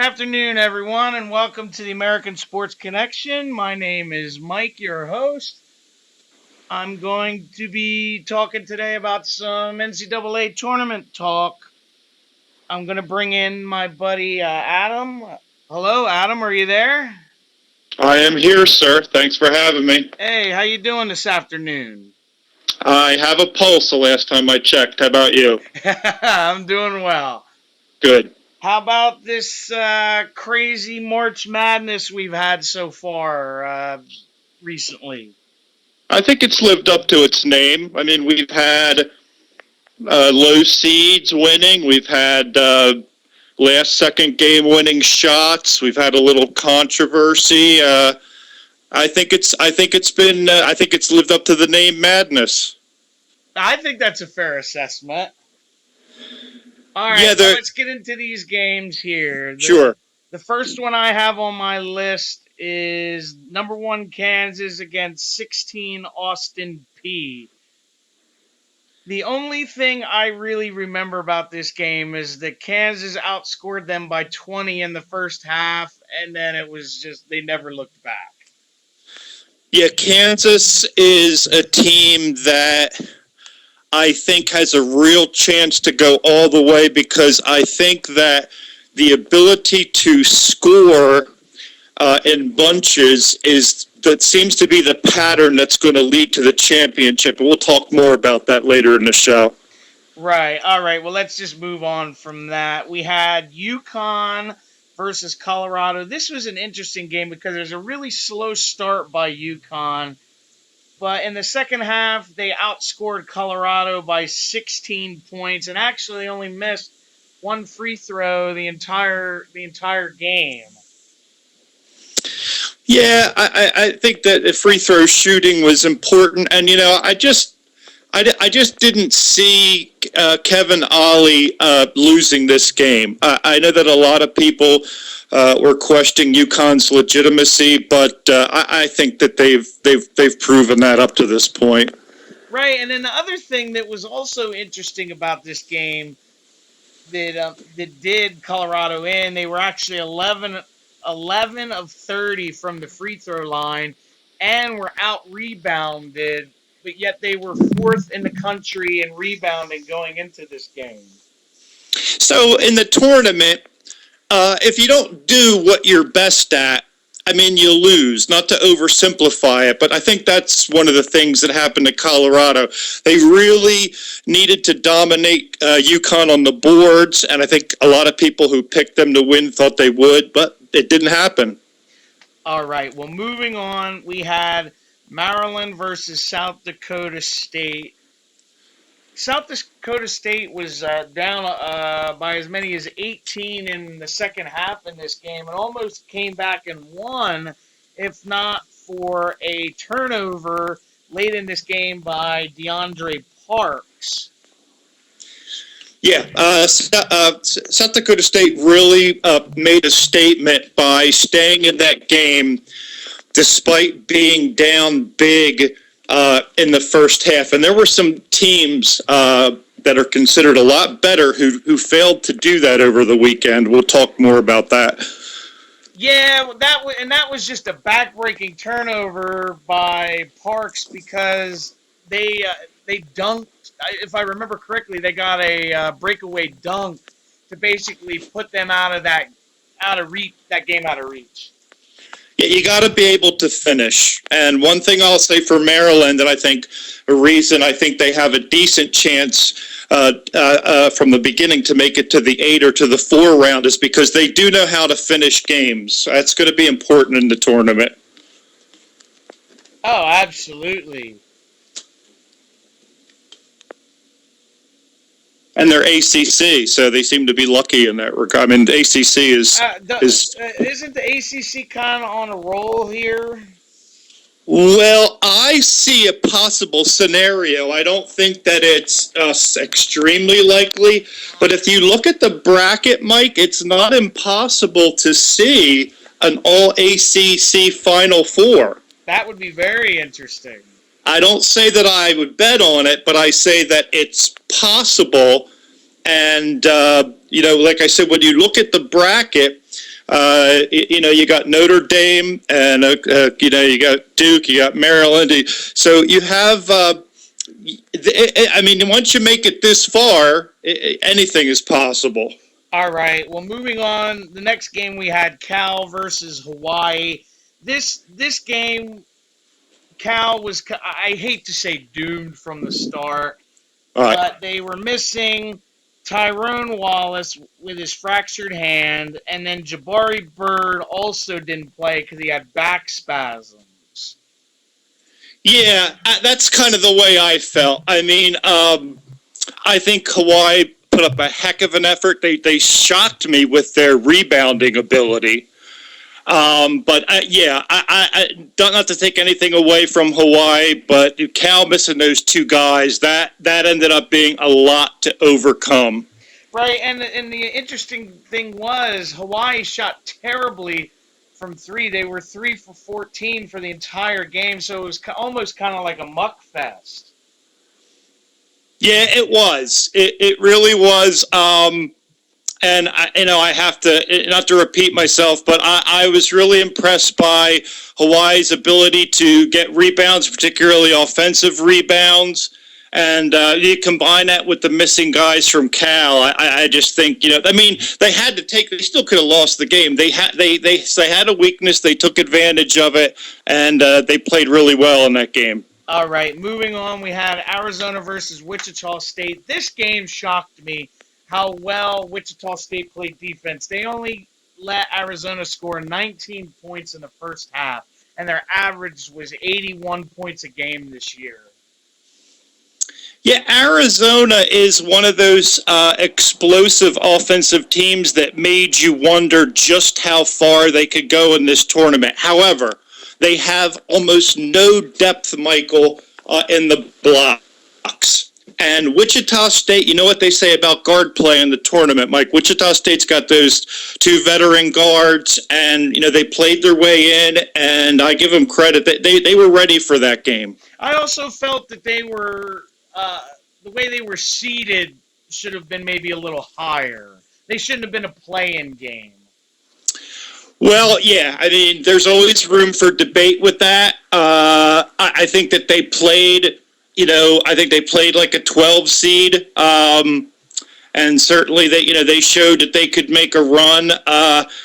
Afternoon, everyone, and welcome to the American Sports Connection. My name is Mike, your host. I'm going to be talking today about some NCAA tournament talk. I'm going to bring in my buddy Adam. Hello, Adam. Are you there? I am here, sir. Thanks for having me. Hey, how you doing this afternoon? I have a pulse the last time I checked. How about you? I'm doing well. Good. How about this crazy March Madness we've had so far recently? I think it's lived up to its name. I mean, we've had low seeds winning. We've had last second game winning shots. We've had a little controversy. I think it's lived up to the name Madness. I think that's a fair assessment. All Yeah, right, well, let's get into these games here. Sure. The first one I have on my list is number 1 Kansas against 16 Austin Peay. The only thing I really remember about this game is that Kansas outscored them by 20 in the first half, and then it was just they never looked back. Yeah, Kansas is a team that I think has a real chance to go all the way because I think that the ability to score in bunches seems to be the pattern that's going to lead to the championship. And we'll talk more about that later in the show. Right. All right. Well, let's just move on from that. We had UConn versus Colorado. This was an interesting game because there's a really slow start by UConn. But in the second half, they outscored Colorado by 16 points and actually only missed one free throw the entire game. Yeah, I think that the free throw shooting was important, and I just didn't see Kevin Ollie losing this game. I know that a lot of people were questioning UConn's legitimacy, but I think that they've proven that up to this point. Right, and then the other thing that was also interesting about this game that did Colorado in, they were actually 11 of 30 from the free throw line and were out-rebounded, but yet they were 4th in the country in rebounding going into this game. So in the tournament, if you don't do what you're best at, I mean, you lose. Not to oversimplify it, but I think that's one of the things that happened to Colorado. They really needed to dominate UConn on the boards, and I think a lot of people who picked them to win thought they would, but it didn't happen. All right, well, moving on, we had Maryland versus South Dakota State. South Dakota State was down by as many as 18 in the second half in this game and almost came back and won, if not for a turnover late in this game by DeAndre Parks. Yeah, South Dakota State really made a statement by staying in that game despite being down big in the first half. And there were some teams that are considered a lot better who failed to do that over the weekend. We'll talk more about that. Yeah, that was just a backbreaking turnover by Parks because they dunked. If I remember correctly, they got a breakaway dunk to basically put them out of that game out of reach. Yeah, you got to be able to finish. And one thing I'll say for Maryland, and I think a reason I think they have a decent chance from the beginning to make it to the 8 or to the 4 round is because they do know how to finish games. That's going to be important in the tournament. Oh, absolutely. And they're ACC, so they seem to be lucky in that regard. I mean, the ACC isn't the ACC kind of on a roll here? Well, I see a possible scenario. I don't think that it's extremely likely, but if you look at the bracket, Mike, it's not impossible to see an all-ACC Final Four. That would be very interesting. I don't say that I would bet on it, but I say that it's possible. And, like I said, when you look at the bracket, You got Notre Dame, and you got Duke, you got Maryland. So you have. Once you make it this far, anything is possible. All right. Well, moving on. The next game we had Cal versus Hawaii. This game, Cal was, I hate to say doomed from the start, but they were missing Tyrone Wallace with his fractured hand, and then Jabari Bird also didn't play because he had back spasms. Yeah, that's kind of the way I felt. I think Hawaii put up a heck of an effort. They shocked me with their rebounding ability. I don't have to take anything away from Hawaii, but Cal missing those two guys, that ended up being a lot to overcome. Right, and the interesting thing was Hawaii shot terribly from three. They were 3 for 14 for the entire game, so it was almost kind of like a muck fest. Yeah, it was. It really was. And I have to, not to repeat myself, but I was really impressed by Hawaii's ability to get rebounds, particularly offensive rebounds. And you combine that with the missing guys from Cal, I just think, they had to they still could have lost the game. They had a weakness, they took advantage of it, and they played really well in that game. All right, moving on, we had Arizona versus Wichita State. This game shocked me how well Wichita State played defense. They only let Arizona score 19 points in the first half, and their average was 81 points a game this year. Yeah, Arizona is one of those explosive offensive teams that made you wonder just how far they could go in this tournament. However, they have almost no depth, Michael, in the blocks. And Wichita State, you know what they say about guard play in the tournament, Mike? Wichita State's got those two veteran guards, and, they played their way in, and I give them credit. They were ready for that game. I also felt that they were, the way they were seeded should have been maybe a little higher. They shouldn't have been a play-in game. Well, yeah, there's always room for debate with that. I think that they played... I think they played like a 12 seed, and certainly they showed that they could make a run.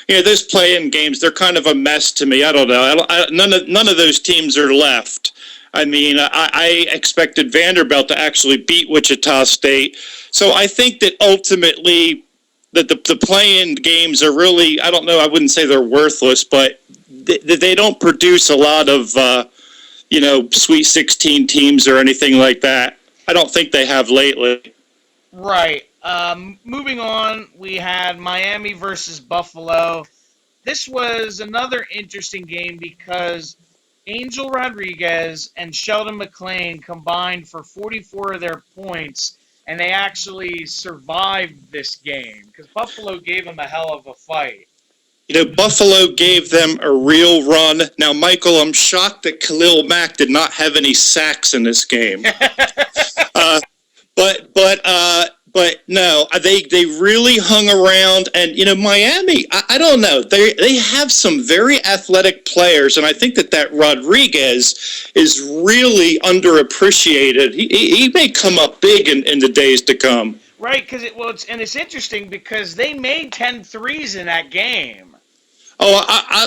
Those play-in games, they're kind of a mess to me. I don't know. None of those teams are left. I expected Vanderbilt to actually beat Wichita State. So I think that ultimately that the play-in games are really, I don't know, I wouldn't say they're worthless, but they don't produce a lot of Sweet 16 teams or anything like that. I don't think they have lately. Right. Moving on, we had Miami versus Buffalo. This was another interesting game because Angel Rodriguez and Sheldon McClain combined for 44 of their points, and they actually survived this game because Buffalo gave them a hell of a fight. Buffalo gave them a real run. Now, Michael, I'm shocked that Khalil Mack did not have any sacks in this game. But no, they really hung around. And, Miami, I don't know. They have some very athletic players, and I think that Rodriguez is really underappreciated. He may come up big in the days to come. Right, because it's interesting because they made 10 threes in that game. Oh,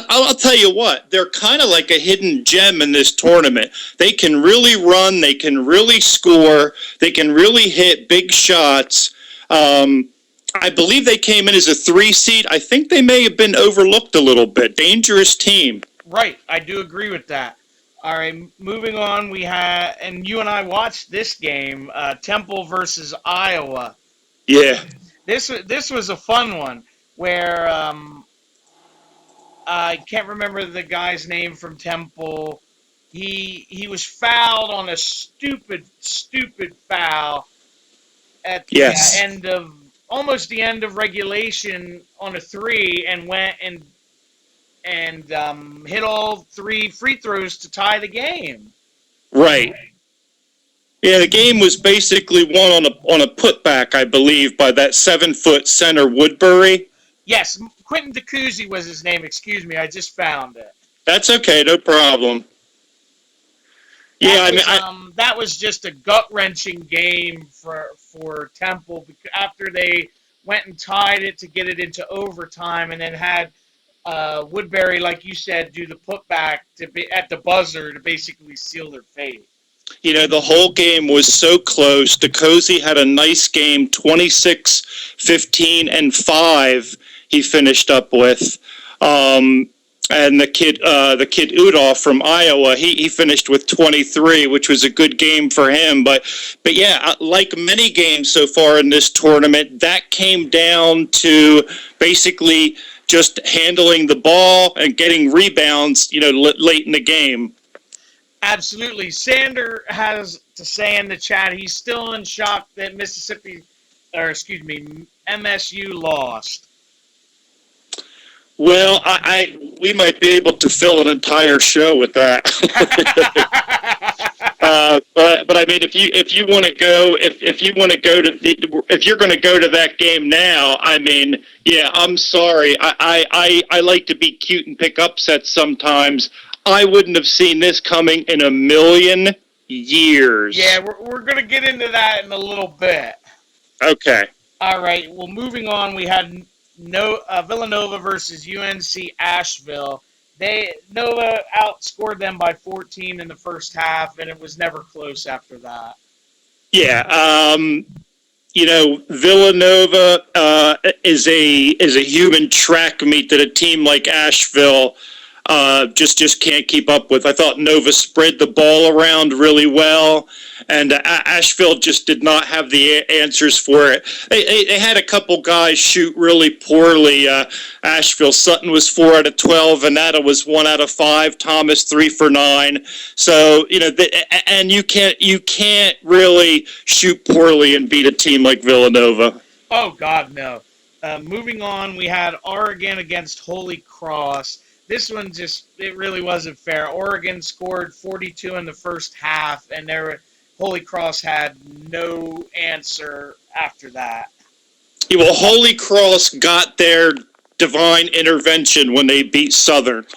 I'll tell you what, they're kind of like a hidden gem in this tournament. They can really run, they can really score, they can really hit big shots. I believe they came in as a 3 seed. I think they may have been overlooked a little bit. Dangerous team. Right, I do agree with that. All right, moving on, we had, and you and I watched this game, Temple versus Iowa. Yeah. This was a fun one where I can't remember the guy's name from Temple. He was fouled on a stupid foul at the end of almost the end of regulation on a 3 and went and hit all 3 free throws to tie the game. Right. Yeah, the game was basically won on a putback, I believe, by that 7-foot center Woodbury. Yes, Quentin DeCousy was his name. Excuse me, I just found it. That's okay, no problem. That was just a gut wrenching game for Temple after they went and tied it to get it into overtime, and then had Woodbury, like you said, do the putback at the buzzer to basically seal their fate. The whole game was so close. DeCozy had a nice game, 26, 15, and 5 he finished up with. And the kid Udoff from Iowa, he finished with 23, which was a good game for him. But yeah, like many games so far in this tournament, that came down to basically just handling the ball and getting rebounds, late in the game. Absolutely. Sander has to say in the chat he's still in shock that MSU lost. Well, we might be able to fill an entire show with that. But I mean, if you want to go, if you're going to go to that game now, I mean, yeah, I'm sorry. I like to be cute and pick upsets sometimes. I wouldn't have seen this coming in a million years. Yeah, we're going to get into that in a little bit. Okay. All right. Well, moving on, we had Villanova versus UNC Asheville. Nova outscored them by 14 in the first half, and it was never close after that. Yeah, Villanova is a human track meet that a team like Asheville just can't keep up with. I thought Nova spread the ball around really well, and Asheville just did not have the answers for it. They had a couple guys shoot really poorly. Asheville, Sutton was 4 out of 12, Anata was 1 out of 5, Thomas 3 for 9. So and you can't really shoot poorly and beat a team like Villanova. Oh God, no. Moving on, we had Oregon against Holy Cross. This one it really wasn't fair. Oregon scored 42 in the first half, and Holy Cross had no answer after that. Yeah, well, Holy Cross got their divine intervention when they beat Southern.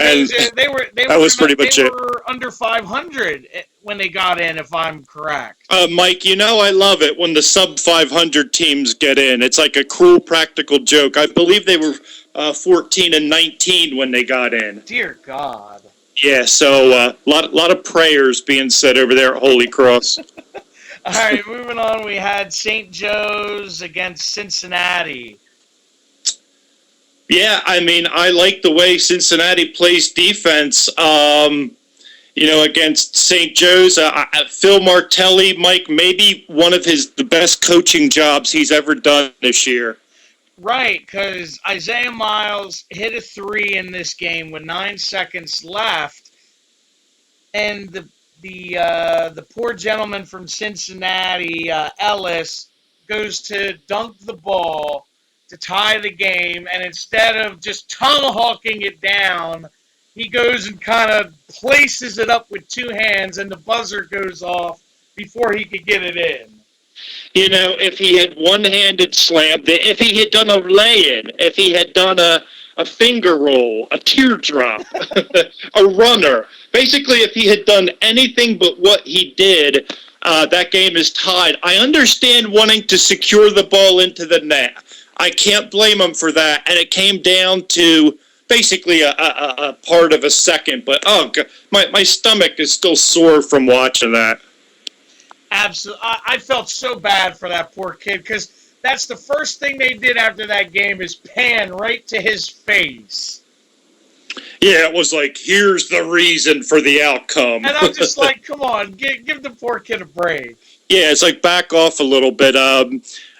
And that was pretty much it. They were under 500 when they got in, if I'm correct. Mike, I love it when the sub-500 teams get in. It's like a cruel practical joke. I believe they were 14 and 19 when they got in. Dear God. Yeah, so a lot of prayers being said over there at Holy Cross. All right, moving on, we had St. Joe's against Cincinnati. Yeah, I mean, I like the way Cincinnati plays defense, against St. Joe's. Phil Martelli, Mike, maybe one of the best coaching jobs he's ever done this year. Right, because Isaiah Miles hit a 3 in this game with 9 seconds left, and the poor gentleman from Cincinnati, Ellis, goes to dunk the ball to tie the game, and instead of just tomahawking it down, he goes and kind of places it up with 2 hands, and the buzzer goes off before he could get it in. If he had one-handed slammed it, if he had done a lay-in, if he had done a finger roll, a teardrop, a runner, basically if he had done anything but what he did, that game is tied. I understand wanting to secure the ball into the net. I can't blame him for that, and it came down to basically a part of a second, but oh God, my stomach is still sore from watching that. Absolutely. I felt so bad for that poor kid because that's the first thing they did after that game is pan right to his face. Yeah, it was like, here's the reason for the outcome. And I'm just like, come on, give the poor kid a break. Yeah, it's like back off a little bit.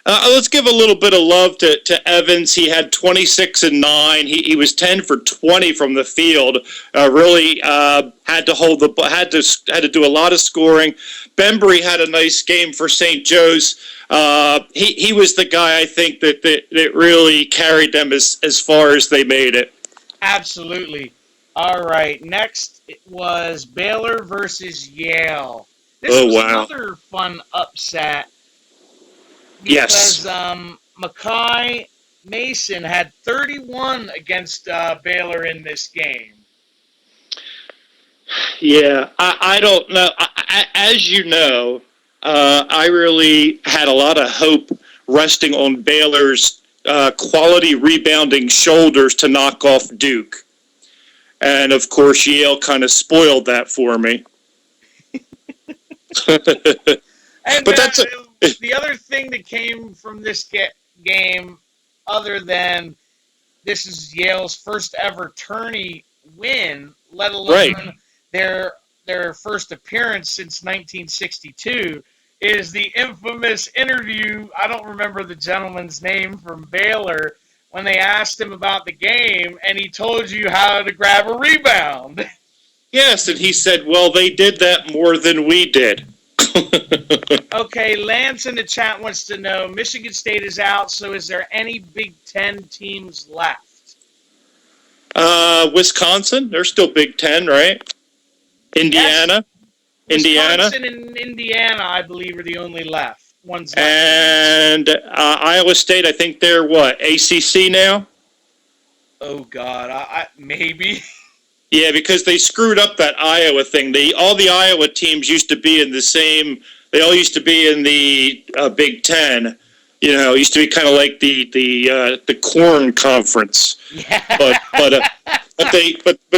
Let's give a little bit of love to Evans. He had 26 and 9. He was 10 for 20 from the field. Really had to do a lot of scoring. Bembry had a nice game for St. Joe's. He was the guy I think that really carried them as far as they made it. Absolutely. All right. Next it was Baylor versus Yale. This was another fun upset. Because yes. Mackay Mason had 31 against Baylor in this game. Yeah, I don't know. As you know, I really had a lot of hope resting on Baylor's quality rebounding shoulders to knock off Duke. And, of course, Yale kind of spoiled that for me. And But that's the other thing that came from this game, other than this is Yale's first ever tourney win, let alone right. their first appearance since 1962, is the infamous interview. I don't remember the gentleman's name from Baylor when they asked him about the game, and he told you how to grab a rebound. Yes, and he said, well, they did that more than we did. Okay, Lance in the chat wants to know, Michigan State is out, so is there any Big Ten teams left? Wisconsin, they're still Big Ten, right? Indiana, Yes. Indiana, Wisconsin and Indiana, I believe, are the only ones left. and Iowa State. I think they're what, ACC now? Oh God, maybe. Yeah, because they screwed up that Iowa thing. All the Iowa teams used to be in the same. They all used to be in the Big Ten. You know, it used to be kind of like the Corn Conference. Yeah. But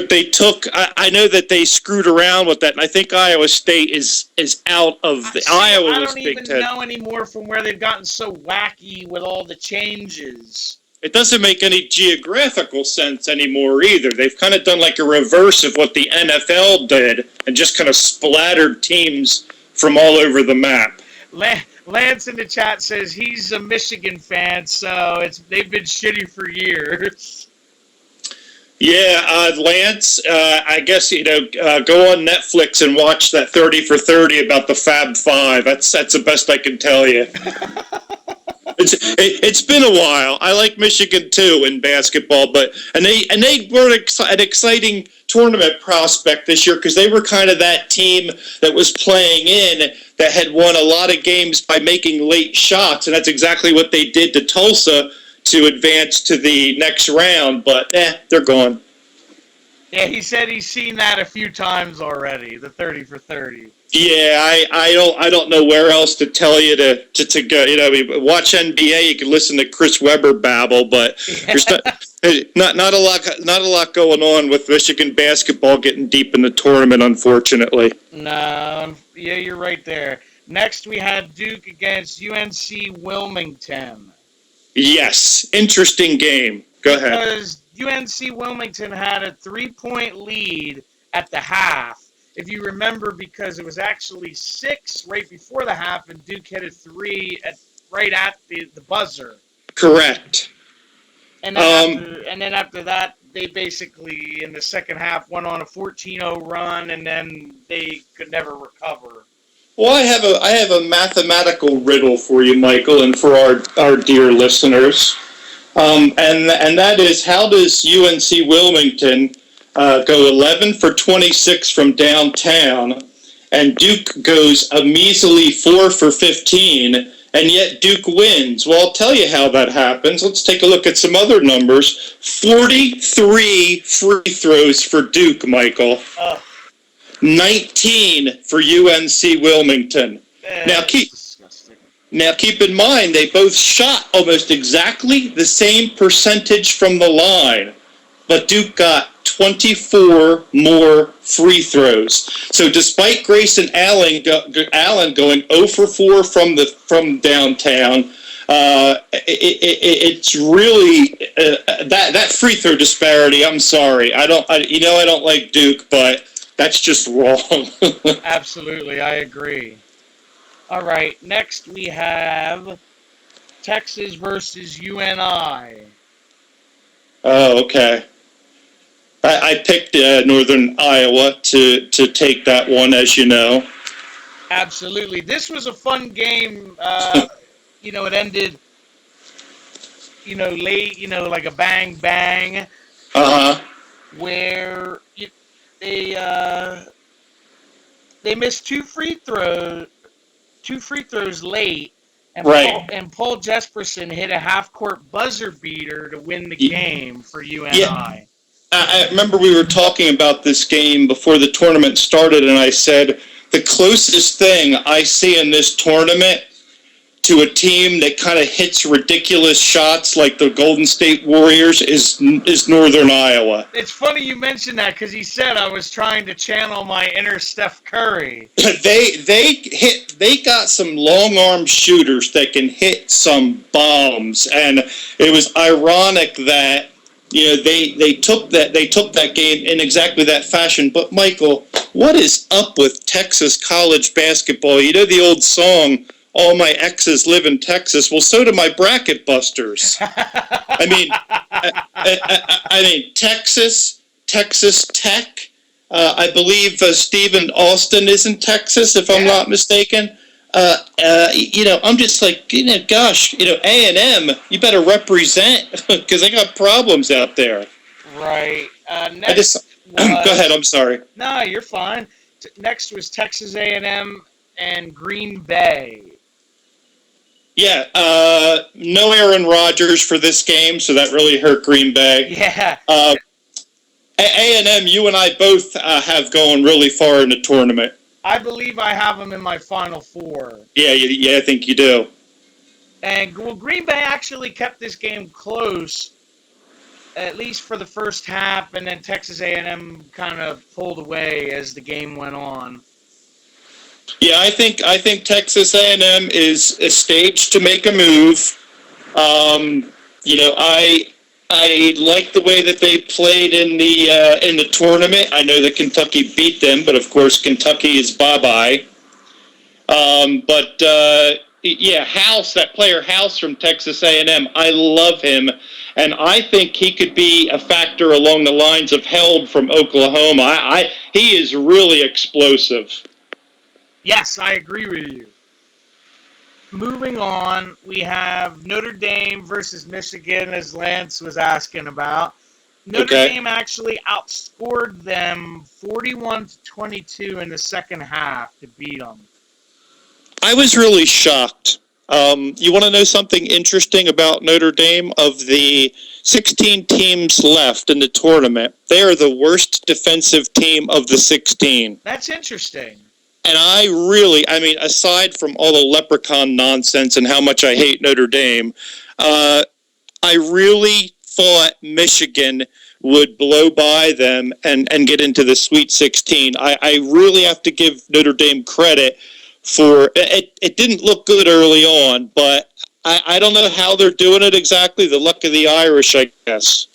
they took. I know that they screwed around with that, and I think Iowa State is out of the Iowa was Big Ten. I don't even know anymore from where they've gotten so wacky with all the changes. It doesn't make any geographical sense anymore either. They've kind of done like a reverse of what the NFL did and just kind of splattered teams from all over the map. Lance in the chat says he's a Michigan fan, so they've been shitty for years. Yeah, Lance, I guess, go on Netflix and watch that 30 for 30 about the Fab Five. That's the best I can tell you. It's been a while. I like Michigan too in basketball, and they were an exciting tournament prospect this year because they were kind of that team that was playing in that had won a lot of games by making late shots, and that's exactly what they did to Tulsa to advance to the next round. But they're gone. Yeah, he said he's seen that a few times already. The 30 for 30. Yeah, I don't know where else to tell you to go. Watch NBA. You can listen to Chris Webber babble, but there's not a lot going on with Michigan basketball getting deep in the tournament, unfortunately. No, yeah, you're right there. Next, we had Duke against UNC Wilmington. Yes, interesting game. Go ahead. Because UNC Wilmington had a 3-point lead at the half. If you remember, because it was actually 6 right before the half, and Duke hit a 3 right at the buzzer. Correct. And then after that, they basically, in the second half, went on a 14-0 run, and then they could never recover. Well, I have a mathematical riddle for you, Michael, and for our dear listeners. And that is, how does UNC Wilmington go 11 for 26 from downtown, and Duke goes a measly 4 for 15, and yet Duke wins? Well, I'll tell you how that happens. Let's take a look at some other numbers. 43 free throws for Duke, Michael. 19 for UNC Wilmington. Now keep in mind, they both shot almost exactly the same percentage from the line, but Duke got 24 more free throws. So despite Grayson Allen going 0 for 4 from downtown, it's really that free throw disparity. I'm sorry, I don't like Duke, but that's just wrong. Absolutely, I agree. All right, next we have Texas versus UNI. Oh, okay. I picked Northern Iowa to take that one, as you know. Absolutely. This was a fun game. It ended, late, like a bang-bang. Uh-huh. Where they missed two free throws late, And Right. Paul Jesperson hit a half-court buzzer beater to win the Y- game for UNI. Yeah. I remember we were talking about this game before the tournament started, and I said the closest thing I see in this tournament to a team that kind of hits ridiculous shots like the Golden State Warriors is Northern Iowa. It's funny you mentioned that because he said I was trying to channel my inner Steph Curry. They got some long arm shooters that can hit some bombs, and it was ironic that they took that game in exactly that fashion. But Michael, what is up with Texas college basketball? You know the old song, "All my exes live in Texas." Well, so do my bracket busters. I mean, Texas Tech. I believe Stephen Austin is in Texas, if I'm not mistaken. I'm just like, gosh, A&M, you better represent because they got problems out there. Right. Go ahead. I'm sorry. No, you're fine. Next was Texas A&M and Green Bay. Yeah, no Aaron Rodgers for this game, so that really hurt Green Bay. Yeah. A&M, you and I both have going really far in the tournament. I believe I have them in my Final Four. Yeah, I think you do. And Green Bay actually kept this game close, at least for the first half, and then Texas A&M kind of pulled away as the game went on. Yeah, I think Texas A&M is staged to make a move. I like the way that they played in the tournament. I know that Kentucky beat them, but of course Kentucky is bye-bye. House, that player House from Texas A&M, I love him, and I think he could be a factor along the lines of Held from Oklahoma. He is really explosive. Yes, I agree with you. Moving on, we have Notre Dame versus Michigan, as Lance was asking about. Notre Dame actually outscored them 41-22 in the second half to beat them. I was really shocked. You want to know something interesting about Notre Dame? Of the 16 teams left in the tournament, they are the worst defensive team of the 16. That's interesting. And aside from all the leprechaun nonsense and how much I hate Notre Dame, I really thought Michigan would blow by them and get into the Sweet 16. I really have to give Notre Dame credit for it. It didn't look good early on, but I don't know how they're doing it exactly. The luck of the Irish, I guess.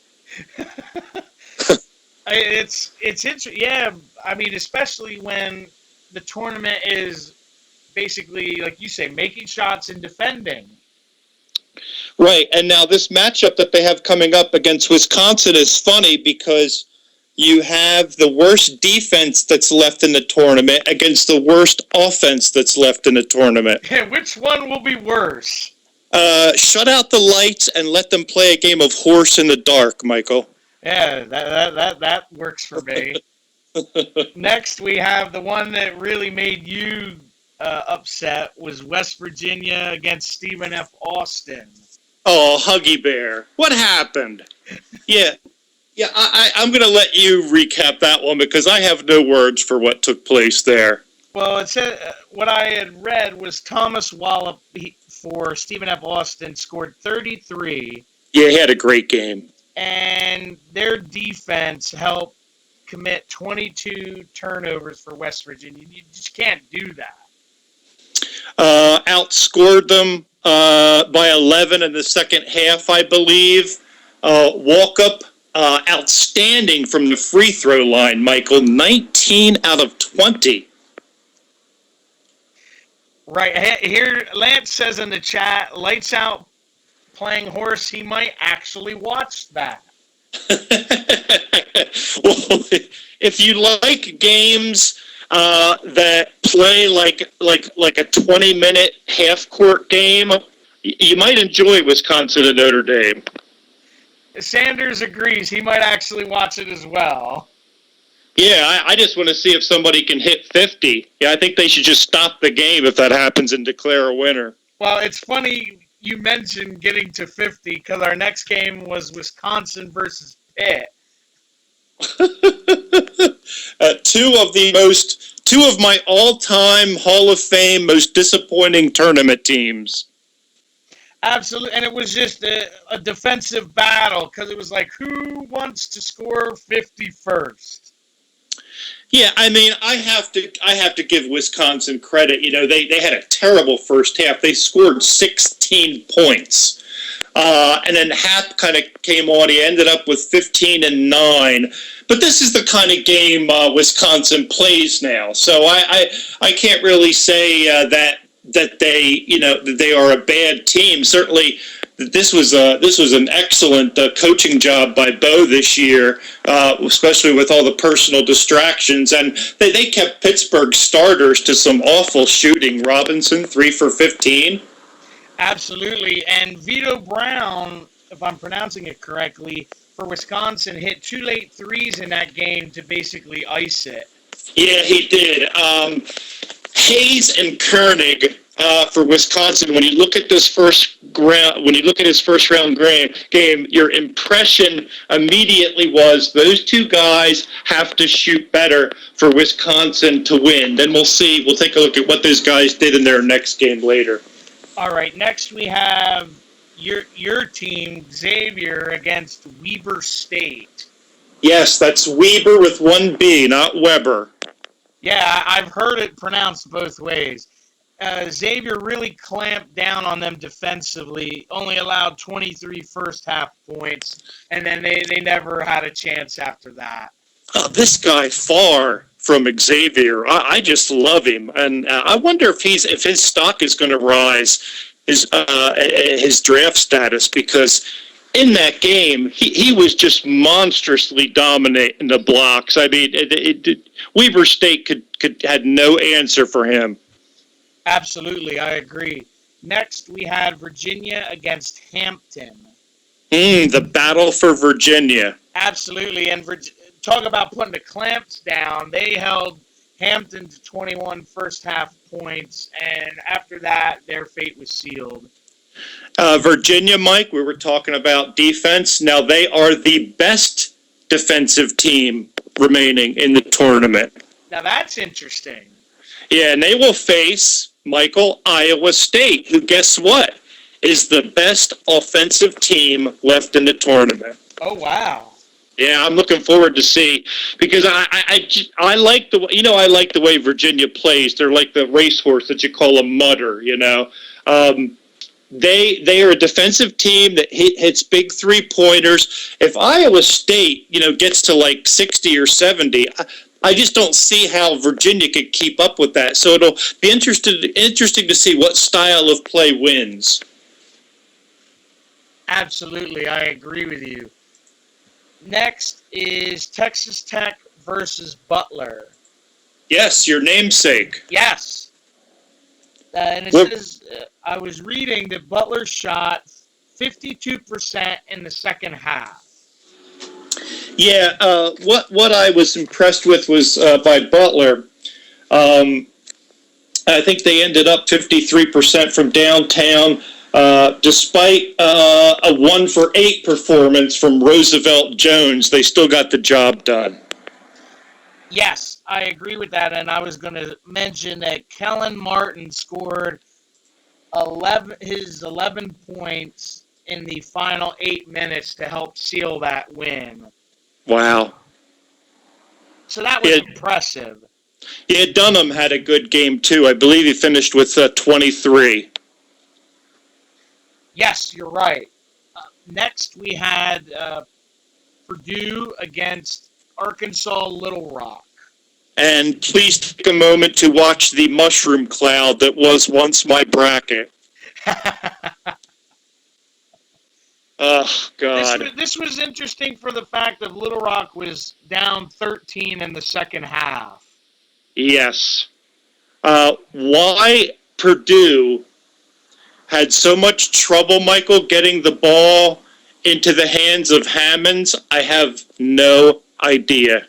It's interesting. Yeah, especially when the tournament is basically, like you say, making shots and defending. Right, and now this matchup that they have coming up against Wisconsin is funny because you have the worst defense that's left in the tournament against the worst offense that's left in the tournament. Which one will be worse? Shut out the lights and let them play a game of horse in the dark, Michael. Yeah, that works for me. Next, we have the one that really made you upset was West Virginia against Stephen F. Austin. Oh, Huggy Bear. What happened? Yeah, I'm going to let you recap that one because I have no words for what took place there. Well, it said what I had read was Thomas Wallop for Stephen F. Austin scored 33. Yeah, he had a great game. And their defense helped commit 22 turnovers for West Virginia. You just can't do that. Outscored them by 11 in the second half, I believe. Walkup, outstanding from the free throw line, Michael. 19 out of 20. Right. Here, Lance says in the chat, lights out playing horse. He might actually watch that. Well, if you like games that play like a 20-minute half-court game, you might enjoy Wisconsin and Notre Dame. Sanders agrees. He might actually watch it as well. Yeah, I just want to see if somebody can hit 50. Yeah, I think they should just stop the game if that happens and declare a winner. Well, it's funny you mentioned getting to 50 because our next game was Wisconsin versus Pitt. Two of my all-time Hall of Fame most disappointing tournament teams. Absolutely, and it was just a defensive battle because it was like, who wants to score 50 first? Yeah, I mean, I have to give Wisconsin credit. You know, they had a terrible first half. They scored 16 points. And then Hap kind of came on. He ended up with 15-9. But this is the kind of game Wisconsin plays now. So I can't really say that they are a bad team. Certainly, this was an excellent coaching job by Bo this year, especially with all the personal distractions. And they kept Pittsburgh starters to some awful shooting. Robinson, 3 for 15. Absolutely, and Vito Brown, if I'm pronouncing it correctly, for Wisconsin, hit 2 late threes in that game to basically ice it. Yeah, he did. Hayes and Koenig for Wisconsin. When you look at his first round game, your impression immediately was those two guys have to shoot better for Wisconsin to win. Then we'll see. We'll take a look at what those guys did in their next game later. All right, next we have your team, Xavier, against Weber State. Yes, that's Weber with one B, not Weber. Yeah, I've heard it pronounced both ways. Xavier really clamped down on them defensively, only allowed 23 first half points, and then they never had a chance after that. This guy far from Xavier. I just love him, and I wonder if his stock is going to rise, his draft status, because in that game he was just monstrously dominating the blocks. I mean, Weber State had no answer for him. Absolutely, I agree. Next, we had Virginia against Hampton. The battle for Virginia. Absolutely, and talk about putting the clamps down. They held Hampton to 21 first half points, and after that, their fate was sealed. Virginia, Mike, we were talking about defense. Now they are the best defensive team remaining in the tournament. Now that's interesting. Yeah, and they will face, Michael, Iowa State, who, guess what, is the best offensive team left in the tournament. Oh, wow. Yeah, I'm looking forward to see, because I like the way Virginia plays. They're like the racehorse that you call a mutter, you know. They are a defensive team that hits big 3-pointers. If Iowa State, gets to like 60 or 70, I just don't see how Virginia could keep up with that. So it'll be interesting to see what style of play wins. Absolutely, I agree with you. Next is Texas Tech versus Butler. Yes, your namesake. Yes. And it says, I was reading that Butler shot 52% in the second half. Yeah, what I was impressed with was by Butler. I think they ended up 53% from downtown, despite a 1 for 8 performance from Roosevelt Jones. They still got the job done. Yes, I agree with that, and I was going to mention that Kellen Martin scored 11 points in the final 8 minutes to help seal that win. Wow. So that was impressive. Yeah, Dunham had a good game, too. I believe he finished with 23. Yes, you're right. Next, we had Purdue against Arkansas Little Rock. And please take a moment to watch the mushroom cloud that was once my bracket. Oh, God. This was interesting for the fact that Little Rock was down 13 in the second half. Yes. Why Purdue had so much trouble, Michael, getting the ball into the hands of Hammonds, I have no idea.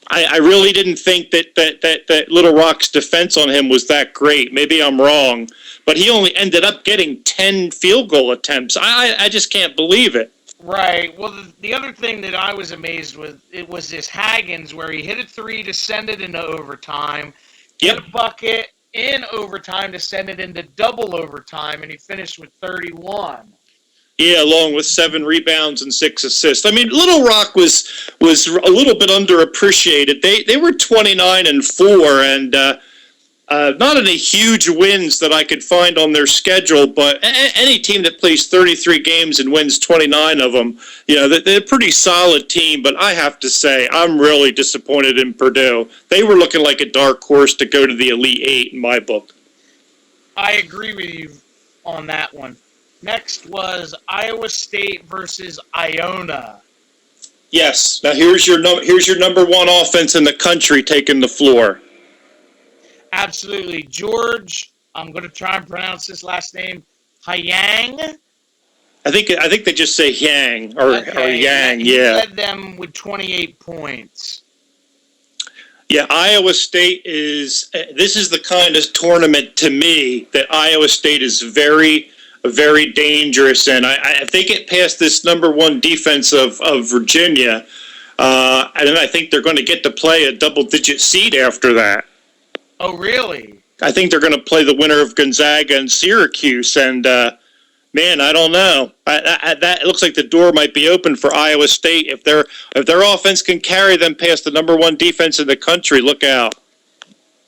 I really didn't think that Little Rock's defense on him was that great. Maybe I'm wrong, but he only ended up getting 10 field goal attempts. I just can't believe it. Right. Well, the other thing that I was amazed with, it was this Haggins where he hit a three to send it into overtime, Yep. hit a bucket in overtime to send it into double overtime, and he finished with 31. Yeah, along with 7 rebounds and 6 assists. I mean, Little Rock was a little bit underappreciated. They were 29-4, and not any huge wins that I could find on their schedule, but any team that plays 33 games and wins 29 of them, they're a pretty solid team. But I have to say, I'm really disappointed in Purdue. They were looking like a dark horse to go to the Elite Eight in my book. I agree with you on that one. Next was Iowa State versus Iona. Yes. Now here's your number one offense in the country taking the floor. Absolutely. George, I'm going to try and pronounce this last name, Hyang. I think they just say Yang or Yang, He yeah. led them with 28 points. Yeah, Iowa State this is the kind of tournament to me that Iowa State is very, very dangerous in. I think it past this number one defense of Virginia, and then I think they're going to get to play a double-digit seed after that. Oh, really? I think they're going to play the winner of Gonzaga and Syracuse, and man, I don't know. That looks like the door might be open for Iowa State if their offense can carry them past the number one defense in the country. Look out!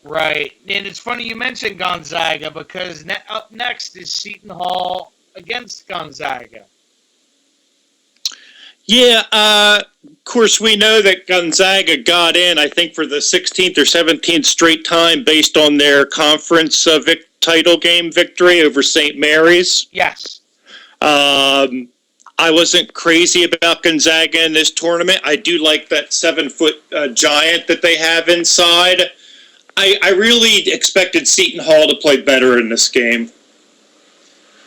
Right, and it's funny you mentioned Gonzaga because up next is Seton Hall against Gonzaga. Yeah, of course, we know that Gonzaga got in, I think, for the 16th or 17th straight time based on their conference title game victory over St. Mary's. Yes. I wasn't crazy about Gonzaga in this tournament. I do like that 7-foot giant that they have inside. I really expected Seton Hall to play better in this game.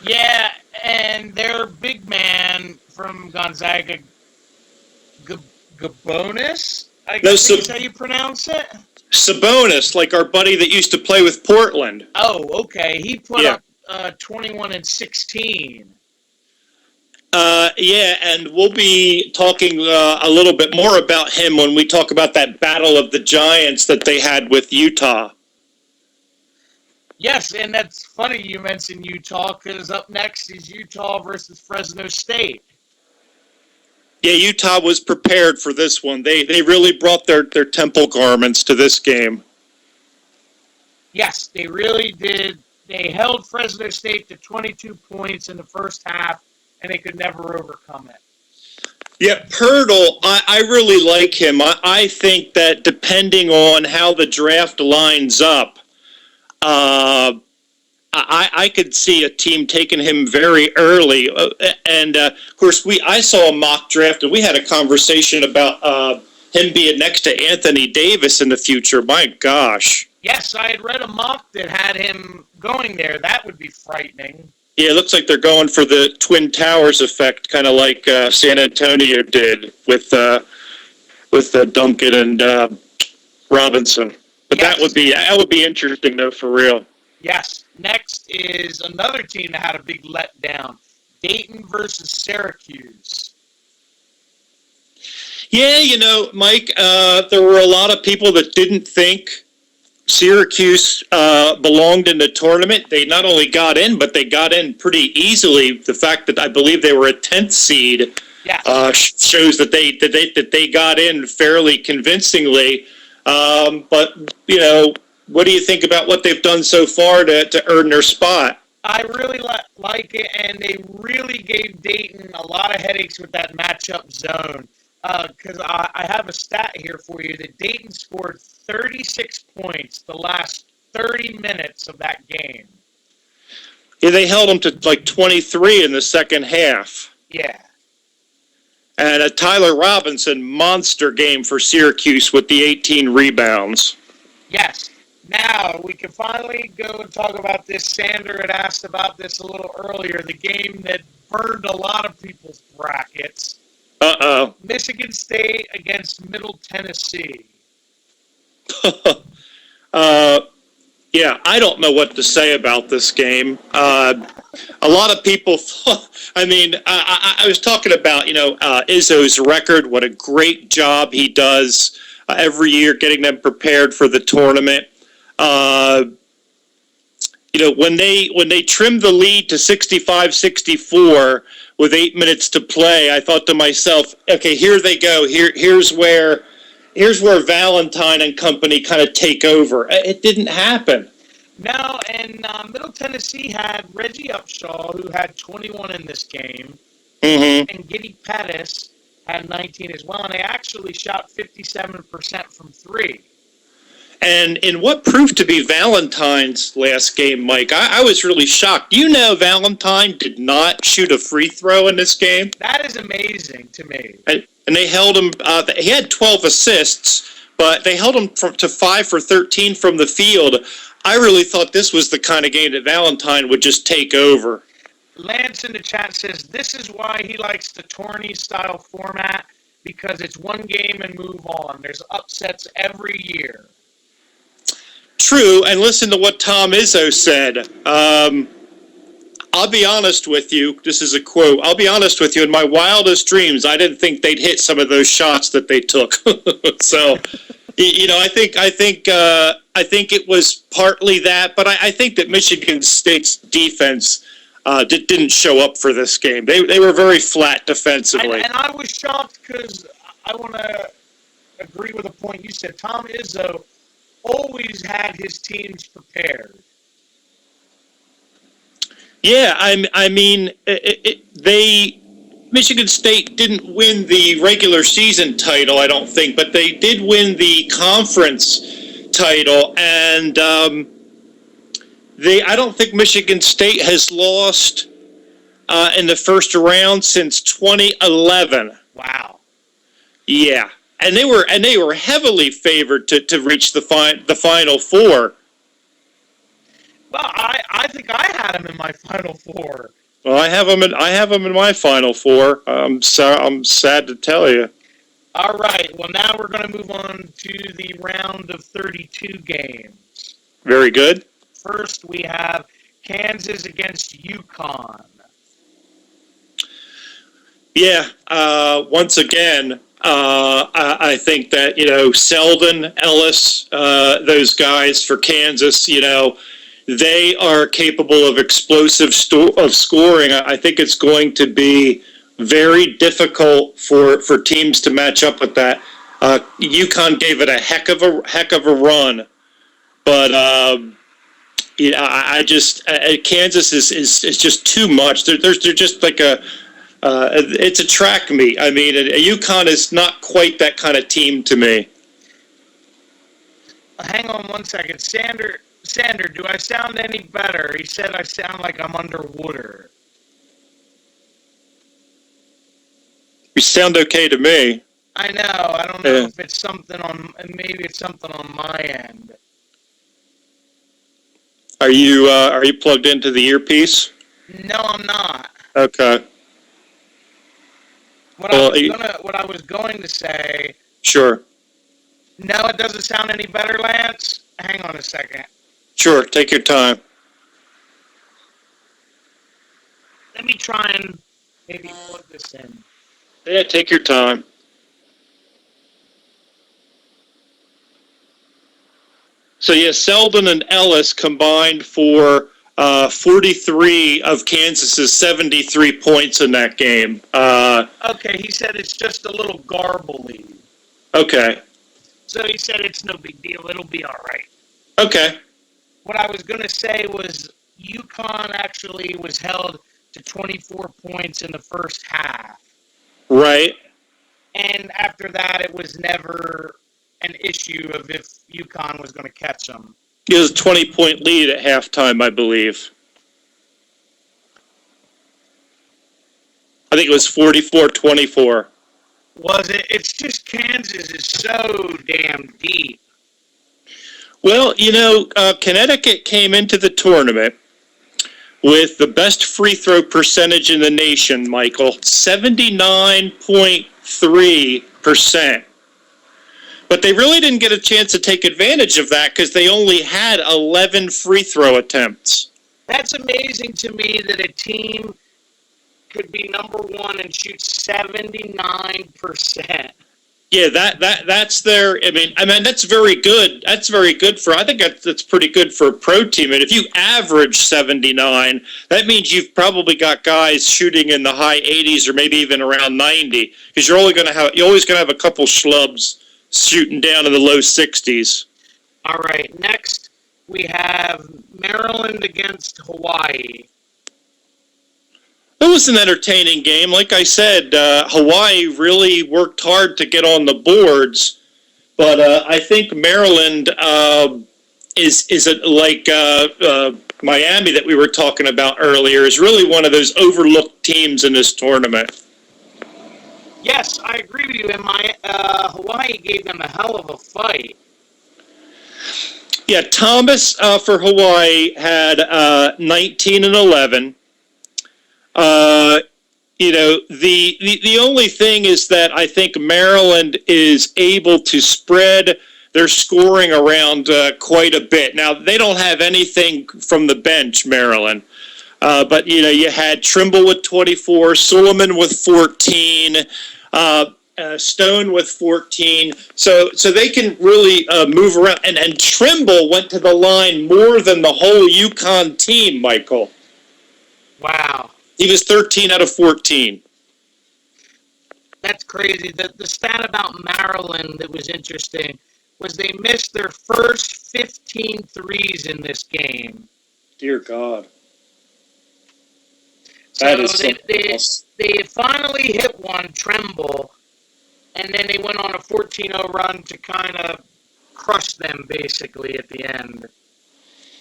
Yeah, and their big man from Gonzaga, Gabonis, I guess is how you pronounce it? Sabonis, like our buddy that used to play with Portland. Oh, okay. He put up 21 and 16. Yeah, and we'll be talking a little bit more about him when we talk about that battle of the giants that they had with Utah. Yes, and that's funny you mentioned Utah because up next is Utah versus Fresno State. Yeah, Utah was prepared for this one. They really brought their temple garments to this game. Yes, they really did. They held Fresno State to 22 points in the first half, and they could never overcome it. Yeah, Pirtle, I really like him. I think that depending on how the draft lines up, I could see a team taking him very early. And, of course, I saw a mock draft, and we had a conversation about him being next to Anthony Davis in the future. My gosh. Yes, I had read a mock that had him going there. That would be frightening. Yeah, it looks like they're going for the Twin Towers effect, kind of like San Antonio did with Duncan and Robinson. But yes. that would be interesting, though, for real. Yes. Next is another team that had a big letdown. Dayton versus Syracuse. Yeah, Mike, there were a lot of people that didn't think Syracuse belonged in the tournament. They not only got in, but they got in pretty easily. The fact that I believe they were a 10th seed shows that they got in fairly convincingly. But, what do you think about what they've done so far to earn their spot? I really like it, and they really gave Dayton a lot of headaches with that matchup zone. Because I have a stat here for you that Dayton scored 36 points the last 30 minutes of that game. Yeah, they held them to like 23 in the second half. Yeah. And a Tyler Robinson monster game for Syracuse with the 18 rebounds. Yes. Now, we can finally go and talk about this. Sander had asked about this a little earlier, the game that burned a lot of people's brackets. Uh-oh. Michigan State against Middle Tennessee. Yeah, I don't know what to say about this game. A lot of people, I was talking about, Izzo's record, what a great job he does every year getting them prepared for the tournament. When they trimmed the lead to 65-64 with 8 minutes to play, I thought to myself, okay, here they go. Here's where Valentine and company kind of take over. It didn't happen. No, and Middle Tennessee had Reggie Upshaw, who had 21 in this game, and Giddy Pettis had 19 as well, and they actually shot 57% from three. And in what proved to be Valentine's last game, Mike, I was really shocked. Valentine did not shoot a free throw in this game? That is amazing to me. And they held him, he had 12 assists, but they held him to 5 for 13 from the field. I really thought this was the kind of game that Valentine would just take over. Lance in the chat says this is why he likes the tourney-style format, because it's one game and move on. There's upsets every year. True, and listen to what Tom Izzo said. I'll be honest with you. This is a quote. I'll be honest with you. In my wildest dreams, I didn't think they'd hit some of those shots that they took. So, I think it was partly that, but I think that Michigan State's defense didn't show up for this game. They were very flat defensively. And I was shocked because I want to agree with a point you said. Tom Izzo always had his teams prepared. Yeah, Michigan State didn't win the regular season title, I don't think, but they did win the conference title, and I don't think Michigan State has lost in the first round since 2011. Wow. Yeah. And they were heavily favored to reach the Final Four. Well, I think I had them in my Final Four. Well, I have them in my Final Four. I'm sad to tell you. All right. Well, now we're going to move on to the round of 32 games. Very good. First, we have Kansas against UConn. Yeah. Once again. I think that, Selden, Ellis, those guys for Kansas, they are capable of explosive scoring. I think it's going to be very difficult for teams to match up with that. UConn gave it a heck of a run, but Kansas is just too much. They're just like it's a track meet. I mean, UConn is not quite that kind of team to me. Hang on one second. Sander, do I sound any better? He said I sound like I'm underwater. You sound okay to me. I know. I don't know if it's something maybe it's something on my end. Are you plugged into the earpiece? No, I'm not. Okay. What I was going to say. Sure. No, it doesn't sound any better, Lance. Hang on a second. Sure, take your time. Let me try and maybe plug this in. Yeah, take your time. So, yeah, Selden and Ellis combined for 43 of Kansas's 73 points in that game. Okay, he said it's just a little garbly. Okay. So he said it's no big deal. It'll be all right. Okay. What I was going to say was UConn actually was held to 24 points in the first half. Right. And after that, it was never an issue of if UConn was going to catch them. It was a 20-point lead at halftime, I believe. I think it was 44-24. Was it? It's just Kansas is so damn deep. Well, Connecticut came into the tournament with the best free throw percentage in the nation, Michael, 79.3%. But they really didn't get a chance to take advantage of that because they only had 11 free throw attempts. That's amazing to me that a team could be number one and shoot 79%. Yeah, that's their. I mean, that's very good. That's very good for. I think that's pretty good for a pro team. And if you average 79, that means you've probably got guys shooting in the high 80s or maybe even around 90. Because you're always going to have a couple schlubs shooting down in the low 60s. All right, next we have Maryland against Hawaii. It was an entertaining game. Like I said, Hawaii really worked hard to get on the boards, but I think Maryland is like Miami that we were talking about earlier is really one of those overlooked teams in this tournament. Yes, I agree with you. And Hawaii gave them a hell of a fight. Yeah, Thomas for Hawaii had 19 and 11. The only thing is that I think Maryland is able to spread their scoring around quite a bit. Now, they don't have anything from the bench, Maryland. But, you had Trimble with 24, Suleiman with 14, Stone with 14. So they can really move around. And Trimble went to the line more than the whole UConn team, Michael. Wow. He was 13 out of 14. That's crazy. The stat about Maryland that was interesting was they missed their first 15 threes in this game. Dear God. That is they finally hit one, Tremble, and then they went on a 14-0 run to kind of crush them, basically, at the end.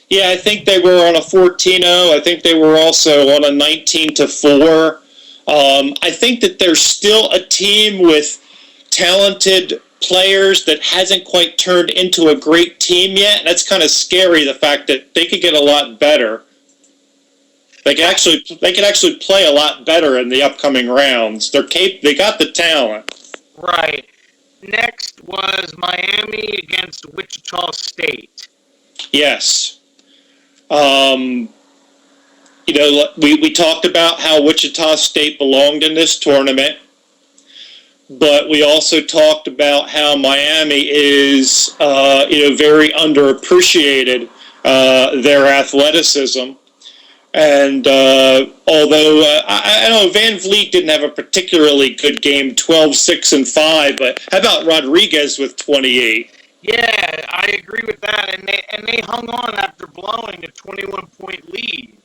Yeah, I think they were on a 14-0. I think they were also on a 19-4. I think that there's still a team with talented players that hasn't quite turned into a great team yet. That's kind of scary, the fact that they could get a lot better. They could actually play a lot better in the upcoming rounds. They got the talent. Right. Next was Miami against Wichita State. Yes. We talked about how Wichita State belonged in this tournament, but we also talked about how Miami is, very underappreciated, their athleticism. And although I know Van Vliet didn't have a particularly good game, 12, 6, and 5, but how about Rodriguez with 28? Yeah, I agree with that, and they hung on after blowing a 21-point lead.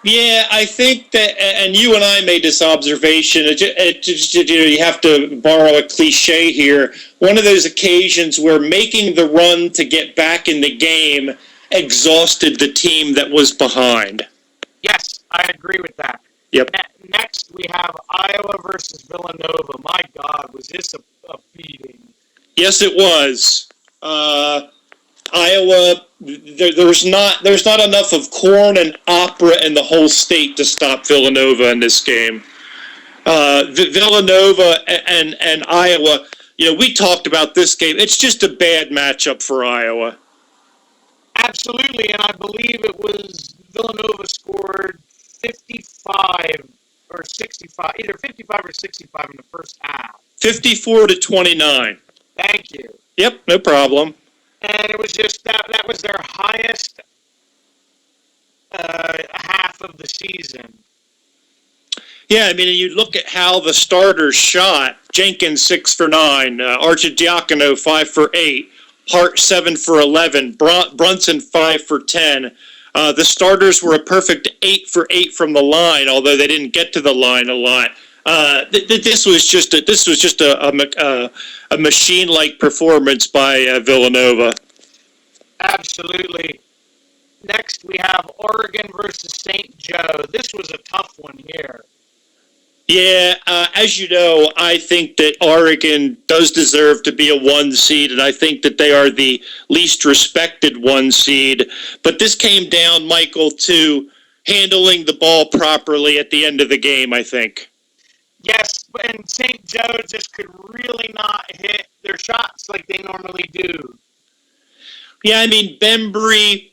Yeah, I think that, and you and I made this observation. You have to borrow a cliche here. One of those occasions where making the run to get back in the game exhausted the team that was behind. Yes, I agree with that. Yep. Next, we have Iowa versus Villanova. My God, was this a beating? Yes, it was. Iowa, there's not enough of corn and opera in the whole state to stop Villanova in this game. Villanova and Iowa, we talked about this game. It's just a bad matchup for Iowa. Absolutely, and I believe it was Villanova scored 55 or 65, either 55 or 65 in the first half. 54-29. Thank you. Yep, no problem. And it was just that was their highest half of the season. Yeah, I mean, you look at how the starters shot. Jenkins 6 for 9, Arcidiacono 5 for 8, Hart 7 for 11, Brunson 5 for 10. The starters were a perfect 8 for 8 from the line, although they didn't get to the line a lot. This was just a machine-like performance by Villanova. Absolutely. Next, we have Oregon versus St. Joe. This was a tough one here. Yeah, as you know, I think that Oregon does deserve to be a 1 seed, and I think that they are the least respected 1 seed. But this came down, Michael, to handling the ball properly at the end of the game, I think. Yes, and St. Joe just could really not hit their shots like they normally do. Yeah, I mean, Bembry,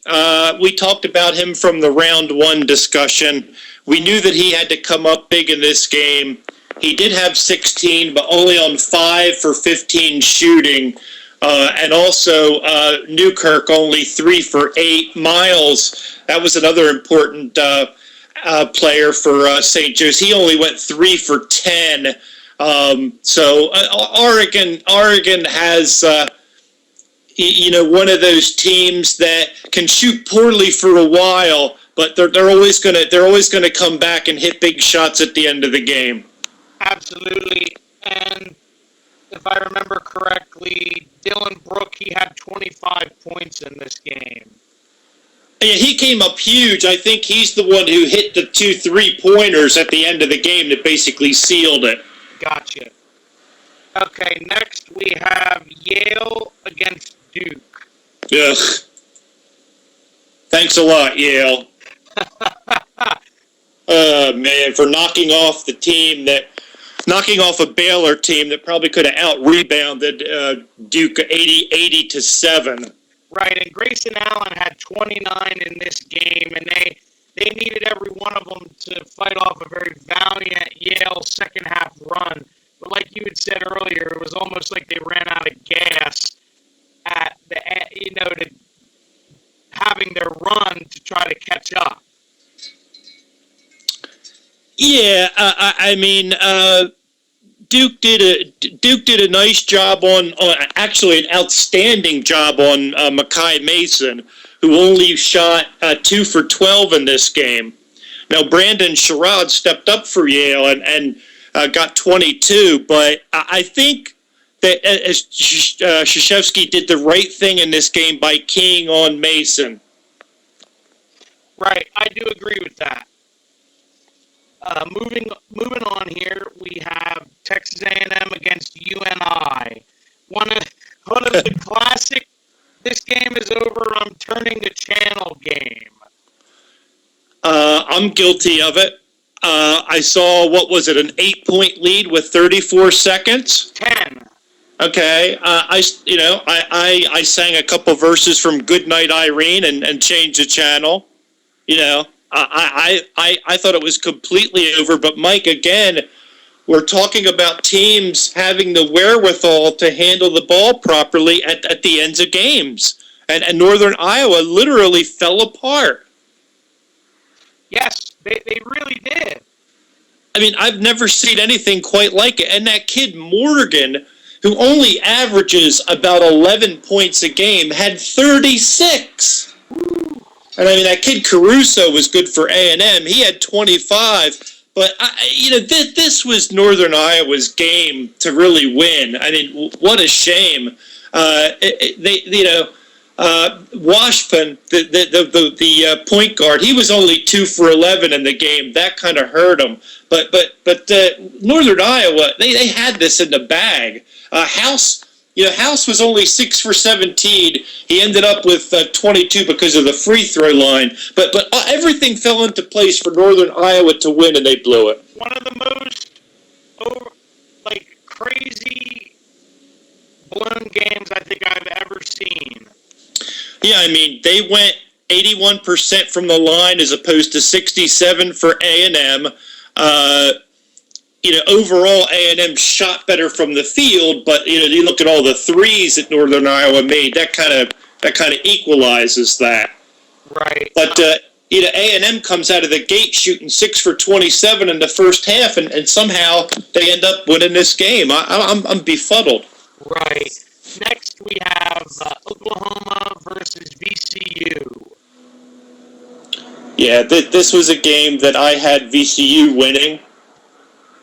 we talked about him from the round one discussion. We knew that he had to come up big in this game. He did have 16, but only on 5 for 15 shooting. And also, Newkirk only 3 for 8. Miles, that was another important player for St. Joe's. He only went 3 for 10. So Oregon has, one of those teams that can shoot poorly for a while, but they're always gonna come back and hit big shots at the end of the game. Absolutely, and if I remember correctly, Dylan Brooke, he had 25 points in this game. Yeah, he came up huge. I think he's the one who hit the 2 3-pointers at the end of the game that basically sealed it. Gotcha. Okay, next we have Yale against Duke. Ugh. Thanks a lot, Yale. Man, for knocking off a Baylor team that probably could have out-rebounded Duke 80-7. Right, and Grayson Allen had 29 in this game, and they needed every one of them to fight off a very valiant Yale second-half run. But like you had said earlier, it was almost like they ran out of gas at to having their run to try to catch up. Yeah, I mean, Duke did a nice job on actually an outstanding job on Makai Mason, who only shot 2 for 12 in this game. Now Brandon Sherrod stepped up for Yale and got 22, but I think that Krzyzewski did the right thing in this game by keying on Mason. Right, I do agree with that. Moving on here, we have Texas A&M against UNI. One of the classic. This game is over. I'm turning the channel game. I'm guilty of it. I saw, what was it, an 8-point lead with 34 seconds? 10. Okay, I sang a couple verses from Goodnight Irene and changed the channel. I thought it was completely over. But Mike, again, we're talking about teams having the wherewithal to handle the ball properly at the ends of games, and Northern Iowa literally fell apart. Yes, they really did. I mean, I've never seen anything quite like it. And that kid Morgan, who only averages about 11 points a game, had 36. And I mean, that kid Caruso was good for A&M. He had 25. But this was Northern Iowa's game to really win. I mean, what a shame. Washpun, the point guard, he was only 2 for 11 in the game. That kind of hurt him. But Northern Iowa, they had this in the bag. House was only 6 for 17. He ended up with 22 because of the free throw line. But everything fell into place for Northern Iowa to win, and they blew it. One of the most crazy balloon games I think I've ever seen. Yeah, I mean, they went 81% from the line as opposed to 67 for A&M. Overall, A&M shot better from the field, but you look at all the threes that Northern Iowa made. That kind of equalizes that. Right. But A&M comes out of the gate shooting 6 for 27 in the first half, and somehow they end up winning this game. I'm befuddled. Right. Next, we have Oklahoma versus VCU. Yeah, this was a game that I had VCU winning.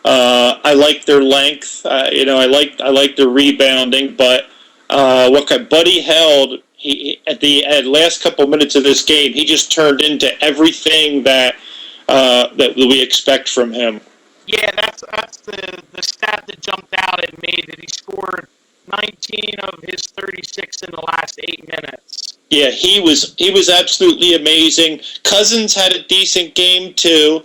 I like their length. I like their rebounding, but Buddy Held, at the last couple minutes of this game, he just turned into everything that we expect from him. Yeah, that's the stat that jumped out at me, that he scored 19 of his 36 in the last 8 minutes. Yeah, he was absolutely amazing. Cousins had a decent game too.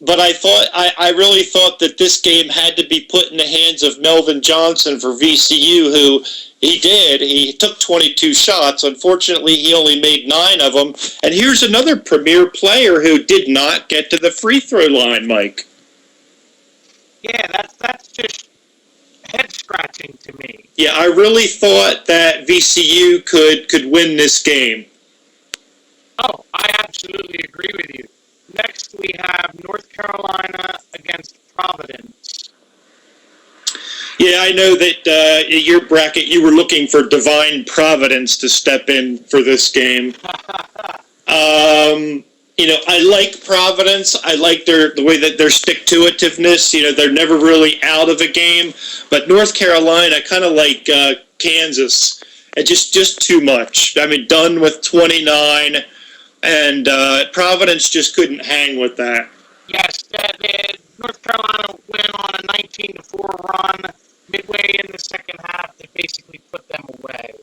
but I really thought that this game had to be put in the hands of Melvin Johnson for VCU, who he did. He took 22 shots. Unfortunately, he only made 9 of them. And here's another premier player who did not get to the free throw line, Mike. Yeah, that's just head scratching to me. Yeah, I really thought that VCU could win this game. Oh, I absolutely agree with you. Next, we have North Carolina against Providence. Yeah, I know that in your bracket you were looking for Divine Providence to step in for this game. I like Providence. I like the way that their stick-to-itiveness. They're never really out of a game. But North Carolina, kind of like Kansas, just too much. I mean, done with 29. And Providence just couldn't hang with that. Yes, North Carolina went on a 19-4 run midway in the second half to basically put them away.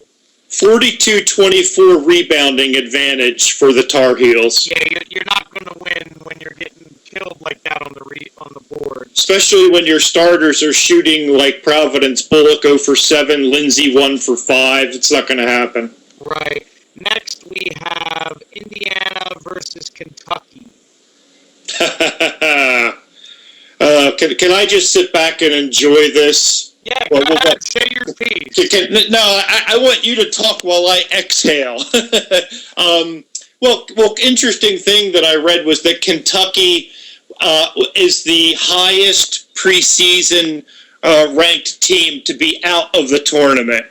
42-24 rebounding advantage for the Tar Heels. Yeah, you're not going to win when you're getting killed like that on the board. Especially when your starters are shooting like Providence. Bullock 0 for 7, Lindsay 1 for 5. It's not going to happen. Right. Next, we have Indiana versus Kentucky. Can I just sit back and enjoy this? Yeah, go ahead. Say your piece. I want you to talk while I exhale. Well, interesting thing that I read was that Kentucky is the highest preseason ranked team to be out of the tournament.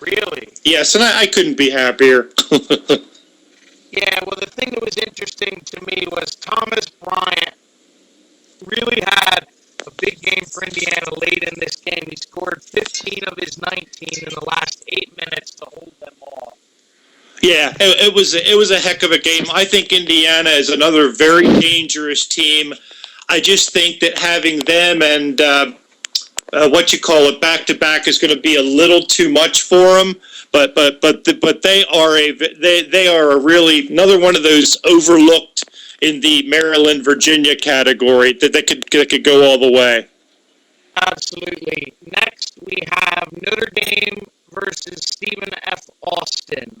Really? Yes, and I couldn't be happier. Yeah, well, the thing that was interesting to me was Thomas Bryant really had a big game for Indiana late in this game. He scored 15 of his 19 in the last 8 minutes to hold them off. Yeah, it was a heck of a game. I think Indiana is another very dangerous team. I just think that having them and back-to-back is going to be a little too much for them. But they are a really another one of those overlooked in the Maryland Virginia category that could go all the way. Absolutely. Next we have Notre Dame versus Stephen F. Austin.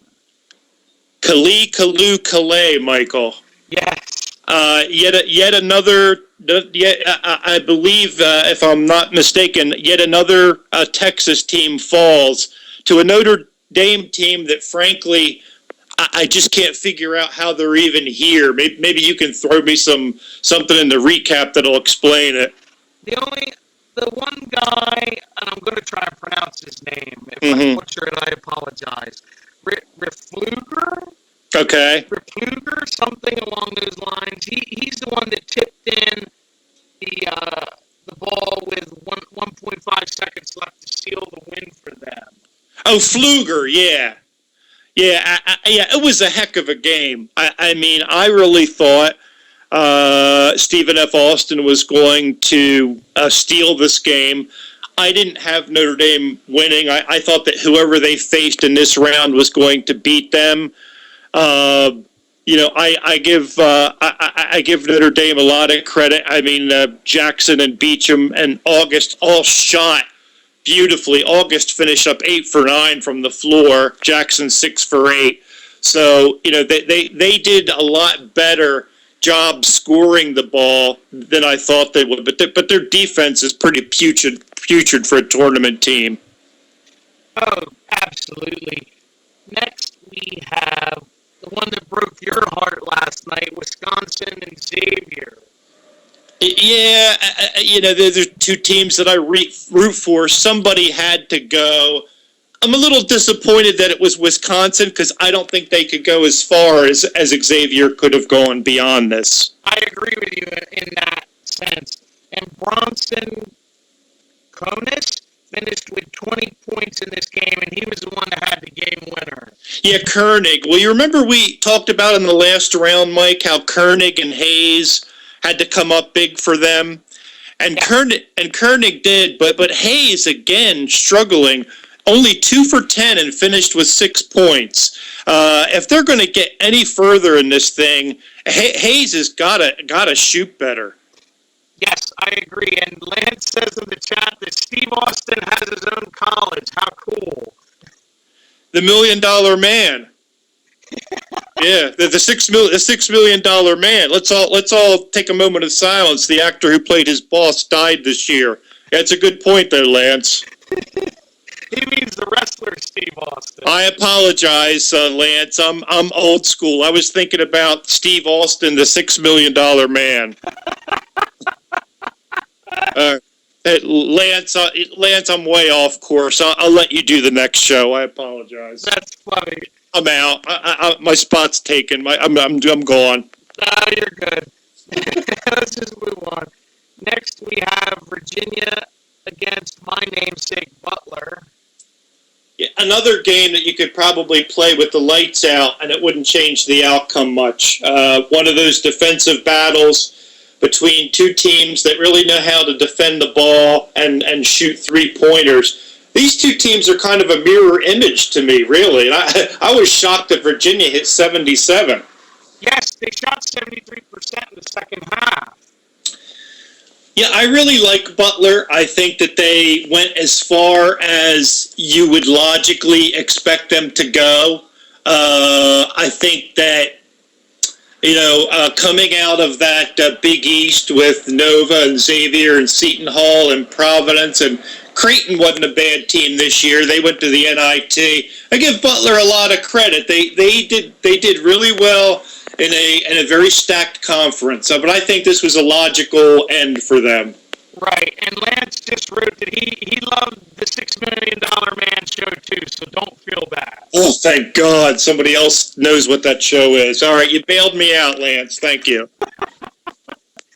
Calais, Michael. Yes. Yet another. I believe, if I'm not mistaken, yet another Texas team falls to a Notre Dame team that, frankly, I just can't figure out how they're even here. Maybe you can throw me something in the recap that'll explain it. The one guy, and I'm going to try and pronounce his name. If I butcher it, I apologize. Rifluger? Okay. Rifluger, something along those lines. He's the one that tipped in the ball with 1.5 seconds left to seal the win for them. Oh, Pfluger, yeah. Yeah, it was a heck of a game. I mean, I really thought Stephen F. Austin was going to steal this game. I didn't have Notre Dame winning. I thought that whoever they faced in this round was going to beat them. I give Notre Dame a lot of credit. I mean, Jackson and Beecham and August all shot beautifully. August finished up 8 for 9 from the floor. Jackson 6 for 8. So they did a lot better job scoring the ball than I thought they would. But their defense is pretty putrid for a tournament team. Oh, absolutely. Next we have the one that broke your heart last night, Wisconsin and Xavier. Yeah, those are two teams that I root for. Somebody had to go. I'm a little disappointed that it was Wisconsin because I don't think they could go as far as Xavier could have gone beyond this. I agree with you in that sense. And Bronson Konis finished with 20 points in this game, and he was the one that had the game winner. Yeah, Koenig. Well, you remember we talked about in the last round, Mike, how Koenig and Hayes had to come up big for them. And yeah. Koenig did, but Hayes, again, struggling. Only 2 for 10 and finished with 6 points. If they're going to get any further in this thing, Hayes has gotta shoot better. Yes, I agree. And Lance says in the chat that Steve Austin has his own college. How cool! The $1 Million Man. Yeah, the $6 million man. Let's all take a moment of silence. The actor who played his boss died this year. That's a good point, there, Lance. He means the wrestler Steve Austin. I apologize, Lance. I'm old school. I was thinking about Steve Austin, the $6 million man. Lance, I'm way off course. I'll let you do the next show. I apologize. That's funny. I'm out. My spot's taken. I'm gone. Ah, you're good. Let's just move on. Next, we have Virginia against my namesake Butler. Yeah, another game that you could probably play with the lights out, and it wouldn't change the outcome much. One of those defensive battles between two teams that really know how to defend the ball and shoot three-pointers. These two teams are kind of a mirror image to me, really. And I was shocked that Virginia hit 77. Yes, they shot 73% in the second half. Yeah, I really like Butler. I think that they went as far as you would logically expect them to go. I think that, coming out of that Big East with Nova and Xavier and Seton Hall and Providence, and Creighton wasn't a bad team this year. They went to the NIT. I give Butler a lot of credit. They did really well in a very stacked conference. But I think this was a logical end for them. Right, and Lance just wrote that he loved the $6 Million Man show too, so don't feel bad. Oh, thank God. Somebody else knows what that show is. All right, you bailed me out, Lance. Thank you.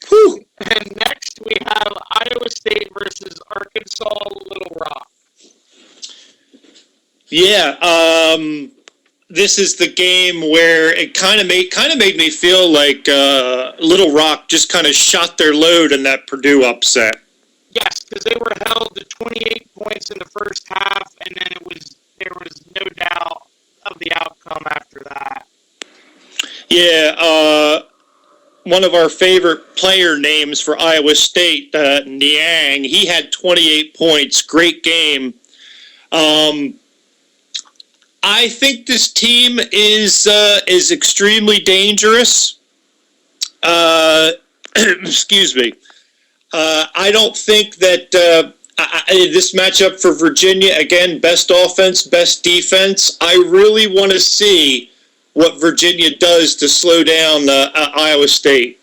Whew. And next we have Iowa State versus Arkansas Little Rock. Yeah, this is the game where it kind of made me feel like Little Rock just kind of shot their load in that Purdue upset. Yes, because they were held to 28 points in the first half, and then there was no doubt of the outcome after that. Yeah, one of our favorite player names for Iowa State, Niang, he had 28 points. Great game. I think this team is extremely dangerous. Excuse me. I don't think that this matchup for Virginia, again, best offense, best defense. I really want to see what Virginia does to slow down Iowa State.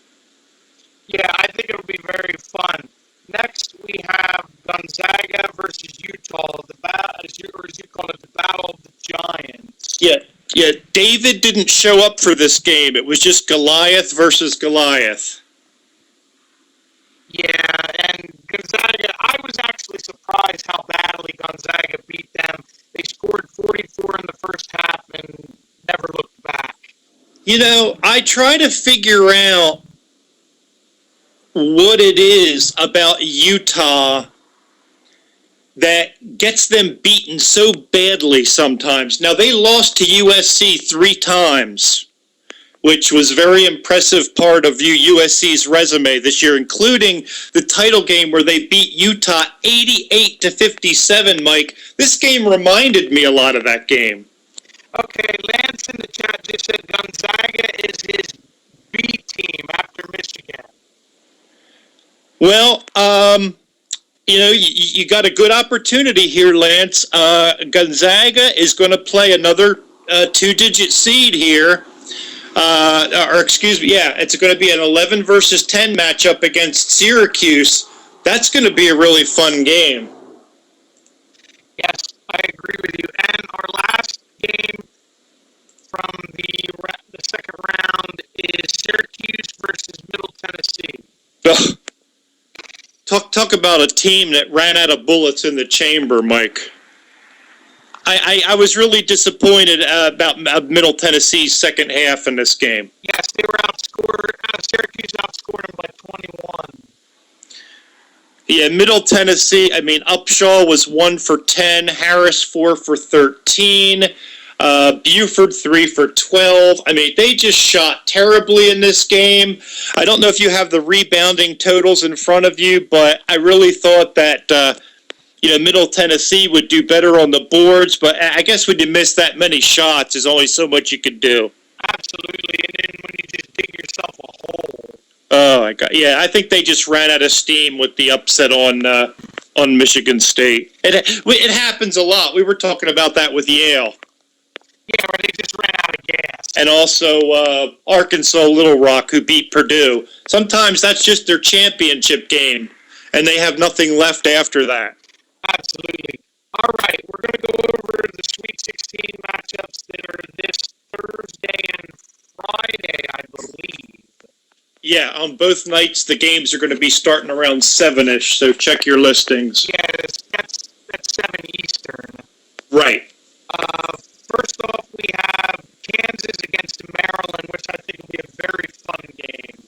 Yeah, I think it'll be very fun. Next, we have Gonzaga versus Utah, as you call it, the Battle of the Giants. Yeah. David didn't show up for this game. It was just Goliath versus Goliath. Yeah, and Gonzaga, I was actually surprised how badly Gonzaga beat them. They scored 44 in the first half and never looked back. I try to figure out what it is about Utah that gets them beaten so badly sometimes. Now, they lost to USC 3 times, which was a very impressive part of USC's resume this year, including the title game where they beat Utah 88-57, Mike. This game reminded me a lot of that game. Okay, Lance in the chat just said Gonzaga is his B team after Michigan. Well, you got a good opportunity here, Lance. Gonzaga is going to play another 2-digit seed here. It's going to be an 11 versus 10 matchup against Syracuse. That's going to be a really fun game. Yes, I agree with you. And our last game from the second round is Syracuse versus Middle Tennessee. Talk about a team that ran out of bullets in the chamber, Mike. I was really disappointed about Middle Tennessee's second half in this game. Yes, they were outscored. Syracuse outscored them by 21. Yeah, Middle Tennessee, Upshaw was 1 for 10, Harris 4 for 13. Buford 3 for 12. I mean, they just shot terribly in this game. I don't know if you have the rebounding totals in front of you, but I really thought that Middle Tennessee would do better on the boards. But I guess when you miss that many shots, there's only so much you can do. Absolutely, and then when you just dig yourself a hole. Oh my God! Yeah, I think they just ran out of steam with the upset on Michigan State. It happens a lot. We were talking about that with Yale. Yeah, where they just ran out of gas. And also Arkansas Little Rock, who beat Purdue. Sometimes that's just their championship game, and they have nothing left after that. Absolutely. All right, we're going to go over the Sweet 16 matchups that are this Thursday and Friday, I believe. Yeah, on both nights, the games are going to be starting around 7-ish, so check your listings. Yeah, that's 7 Eastern. Right. First off, we have Kansas against Maryland, which I think will be a very fun game.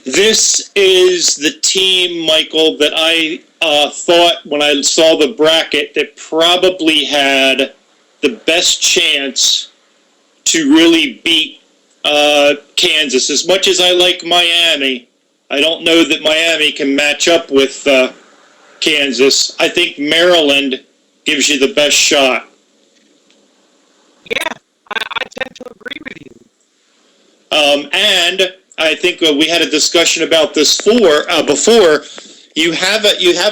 This is the team, Michael, that I thought when I saw the bracket that probably had the best chance to really beat Kansas. As much as I like Miami, I don't know that Miami can match up with Kansas. I think Maryland gives you the best shot. Yeah, I tend to agree with you. And I think we had a discussion about this before. You have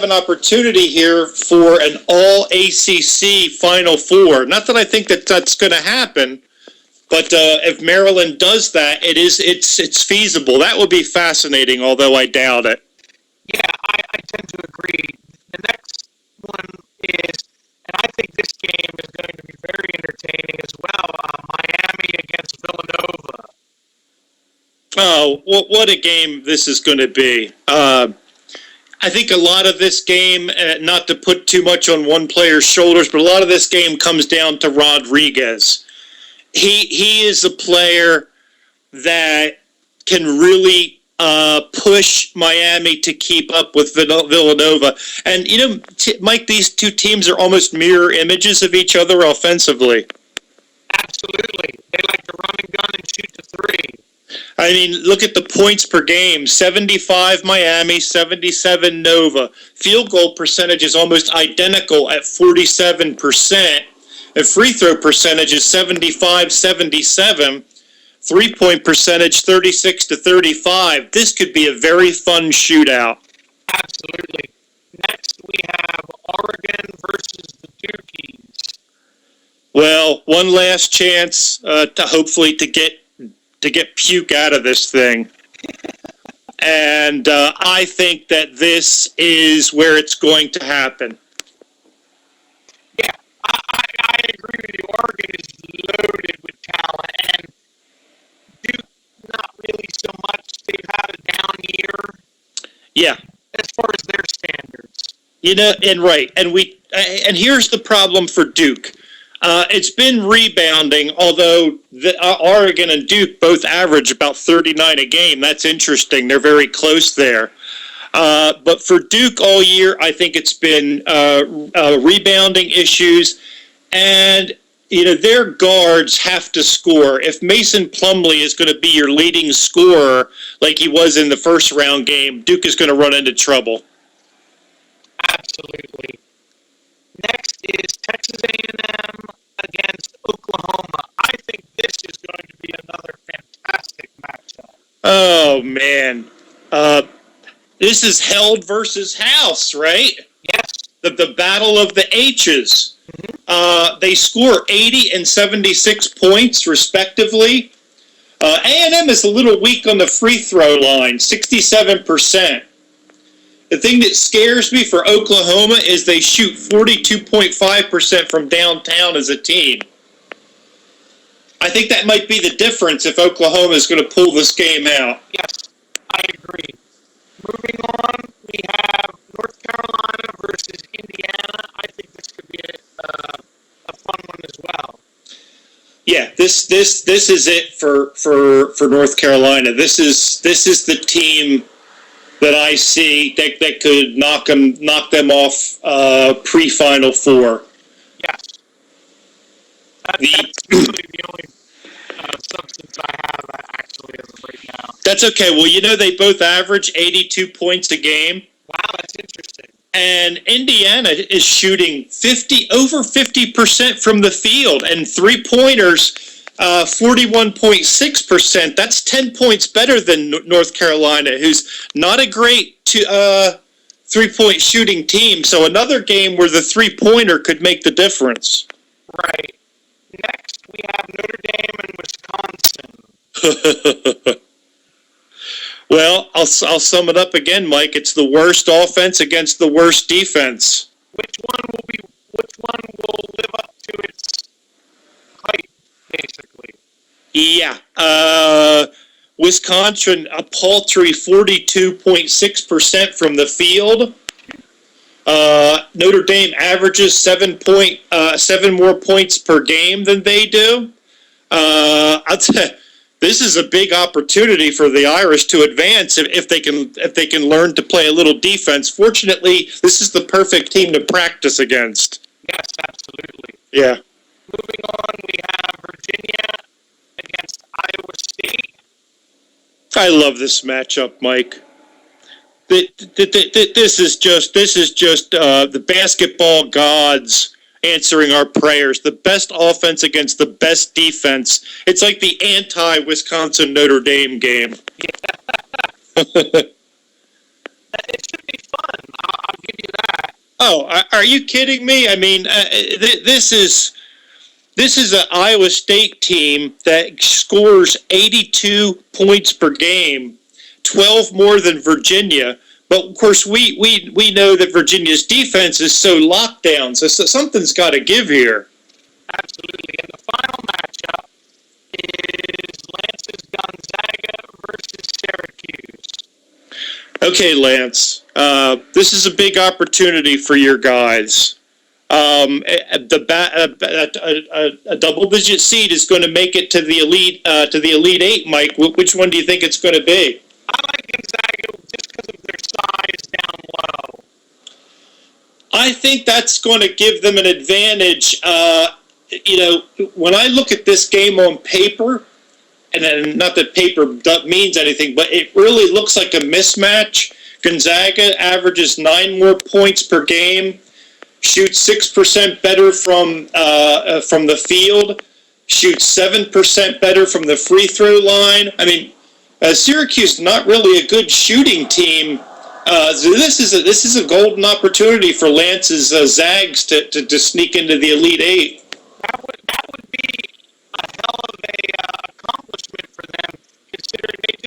an opportunity here for an all ACC Final Four. Not that I think that's going to happen, but if Maryland does that, it's feasible. That would be fascinating, although I doubt it. Yeah, I tend to agree. The next one is, and I think this game is going to be very entertaining as well, Miami against Villanova. Oh, what a game this is going to be. I think a lot of this game, not to put too much on one player's shoulders, but a lot of this game comes down to Rodriguez. He is a player that can really push Miami to keep up with Villanova. And, Mike, these two teams are almost mirror images of each other offensively. Absolutely. They like to run and gun and shoot the three. I mean, look at the points per game. 75 Miami, 77 Nova. Field goal percentage is almost identical at 47%. And free throw percentage is 75-77. Three-point percentage 36-35. This could be a very fun shootout. Absolutely. Next, we have Oregon versus the Dukies. Well, one last chance to hopefully to get puke out of this thing. And I think that this is where it's going to happen. Yeah, I agree with you. Oregon is loaded with talent, and Duke not really so much. They've had a down year. Yeah. As far as their standards. And here's the problem for Duke. It's been rebounding, although Oregon and Duke both average about 39 a game. That's interesting. They're very close there. But for Duke all year, I think it's been rebounding issues. And, their guards have to score. If Mason Plumlee is going to be your leading scorer like he was in the first round game, Duke is going to run into trouble. Absolutely. Next is Texas A&M against Oklahoma. I think this is going to be another fantastic matchup. Oh, man. This is Held versus House, right? Yes. The battle of the H's. Mm-hmm. They score 80 and 76 points, respectively. A&M is a little weak on the free throw line, 67%. The thing that scares me for Oklahoma is they shoot 42.5% from downtown as a team. I think that might be the difference if Oklahoma is going to pull this game out. Yes, I agree. Moving on, we have North Carolina versus Indiana. I think this could be a fun one as well. Yeah, this is it for North Carolina. This is the team that I see that could knock them off pre-Final Four. Yes. That's really the only substance I have actually as of right now. That's okay. Well, they both average 82 points a game. Wow, that's interesting. And Indiana is shooting over 50% from the field, and 3-pointers, 41.6%. That's 10 points better than North Carolina, who's not a great 3-point shooting team. So another game where the 3-pointer could make the difference. Right. Next, we have Notre Dame and Wisconsin. Well, I'll sum it up again, Mike. It's the worst offense against the worst defense. Which one will live up to its hype, basically? Yeah. Wisconsin, a paltry 42.6% from the field. Notre Dame averages 7 more points per game than they do. I'll tell you, this is a big opportunity for the Irish to advance if they can learn to play a little defense. Fortunately, this is the perfect team to practice against. Yes, absolutely. Yeah. Moving on, we have Virginia against Iowa State. I love this matchup, Mike. This is just the basketball gods answering our prayers. The best offense against the best defense. It's like the anti-Wisconsin Notre Dame game. Yeah. It should be fun. I'll give you that. Oh, are you kidding me? I mean, this is an Iowa State team that scores 82 points per game, 12 more than Virginia. But, of course, we know that Virginia's defense is so locked down, so something's got to give here. Absolutely. And the final matchup is Lance's Gonzaga versus Syracuse. Okay, Lance, this is a big opportunity for your guys. A double-digit seed is going to make it to the Elite Eight, Mike. Which one do you think it's going to be? I like Gonzaga just because of their size down low. I think that's going to give them an advantage. When I look at this game on paper, and not that paper means anything, but it really looks like a mismatch. Gonzaga averages 9 more points per game, shoots 6% better from the field, shoots 7% better from the free throw line. I mean, Syracuse not really a good shooting team. So this is a golden opportunity for Lance's Zags to sneak into the Elite Eight. That would be a hell of a accomplishment for them, considering they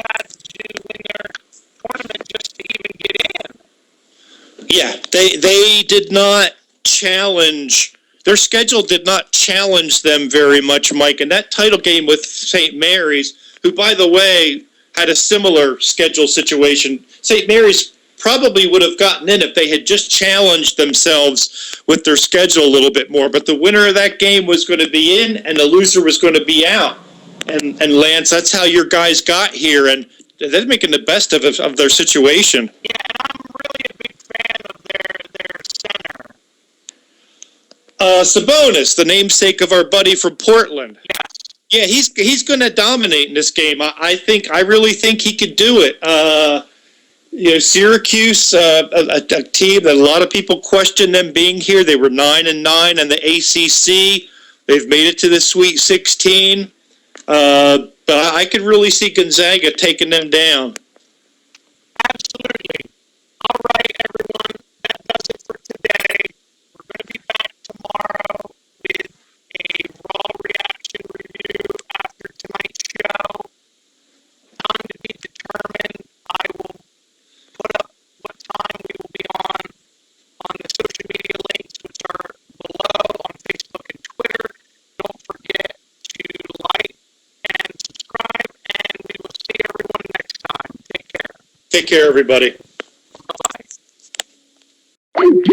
had to win their tournament just to even get in. Yeah, they did not challenge. Their schedule did not challenge them very much, Mike. And that title game with St. Mary's, who, by the way, had a similar schedule situation. St. Mary's probably would have gotten in if they had just challenged themselves with their schedule a little bit more. But the winner of that game was going to be in, and the loser was going to be out. And Lance, that's how your guys got here, and they're making the best of their situation. Yeah, and I'm really a big fan of their center. Sabonis, the namesake of our buddy from Portland. Yes. Yeah, he's going to dominate in this game. I really think he could do it. Syracuse, a team that a lot of people question them being here. They were 9-9 in the ACC. They've made it to the Sweet 16. But I could really see Gonzaga taking them down. Absolutely. All right, everyone. That does it for today. We're going to be back tomorrow with a raw reaction review after tonight's show. Time to be determined. I will put up what time we will be on the social media links, which are below on Facebook and Twitter. Don't forget to like and subscribe, and we will see everyone next time. Take care. Take care, everybody. Bye-bye.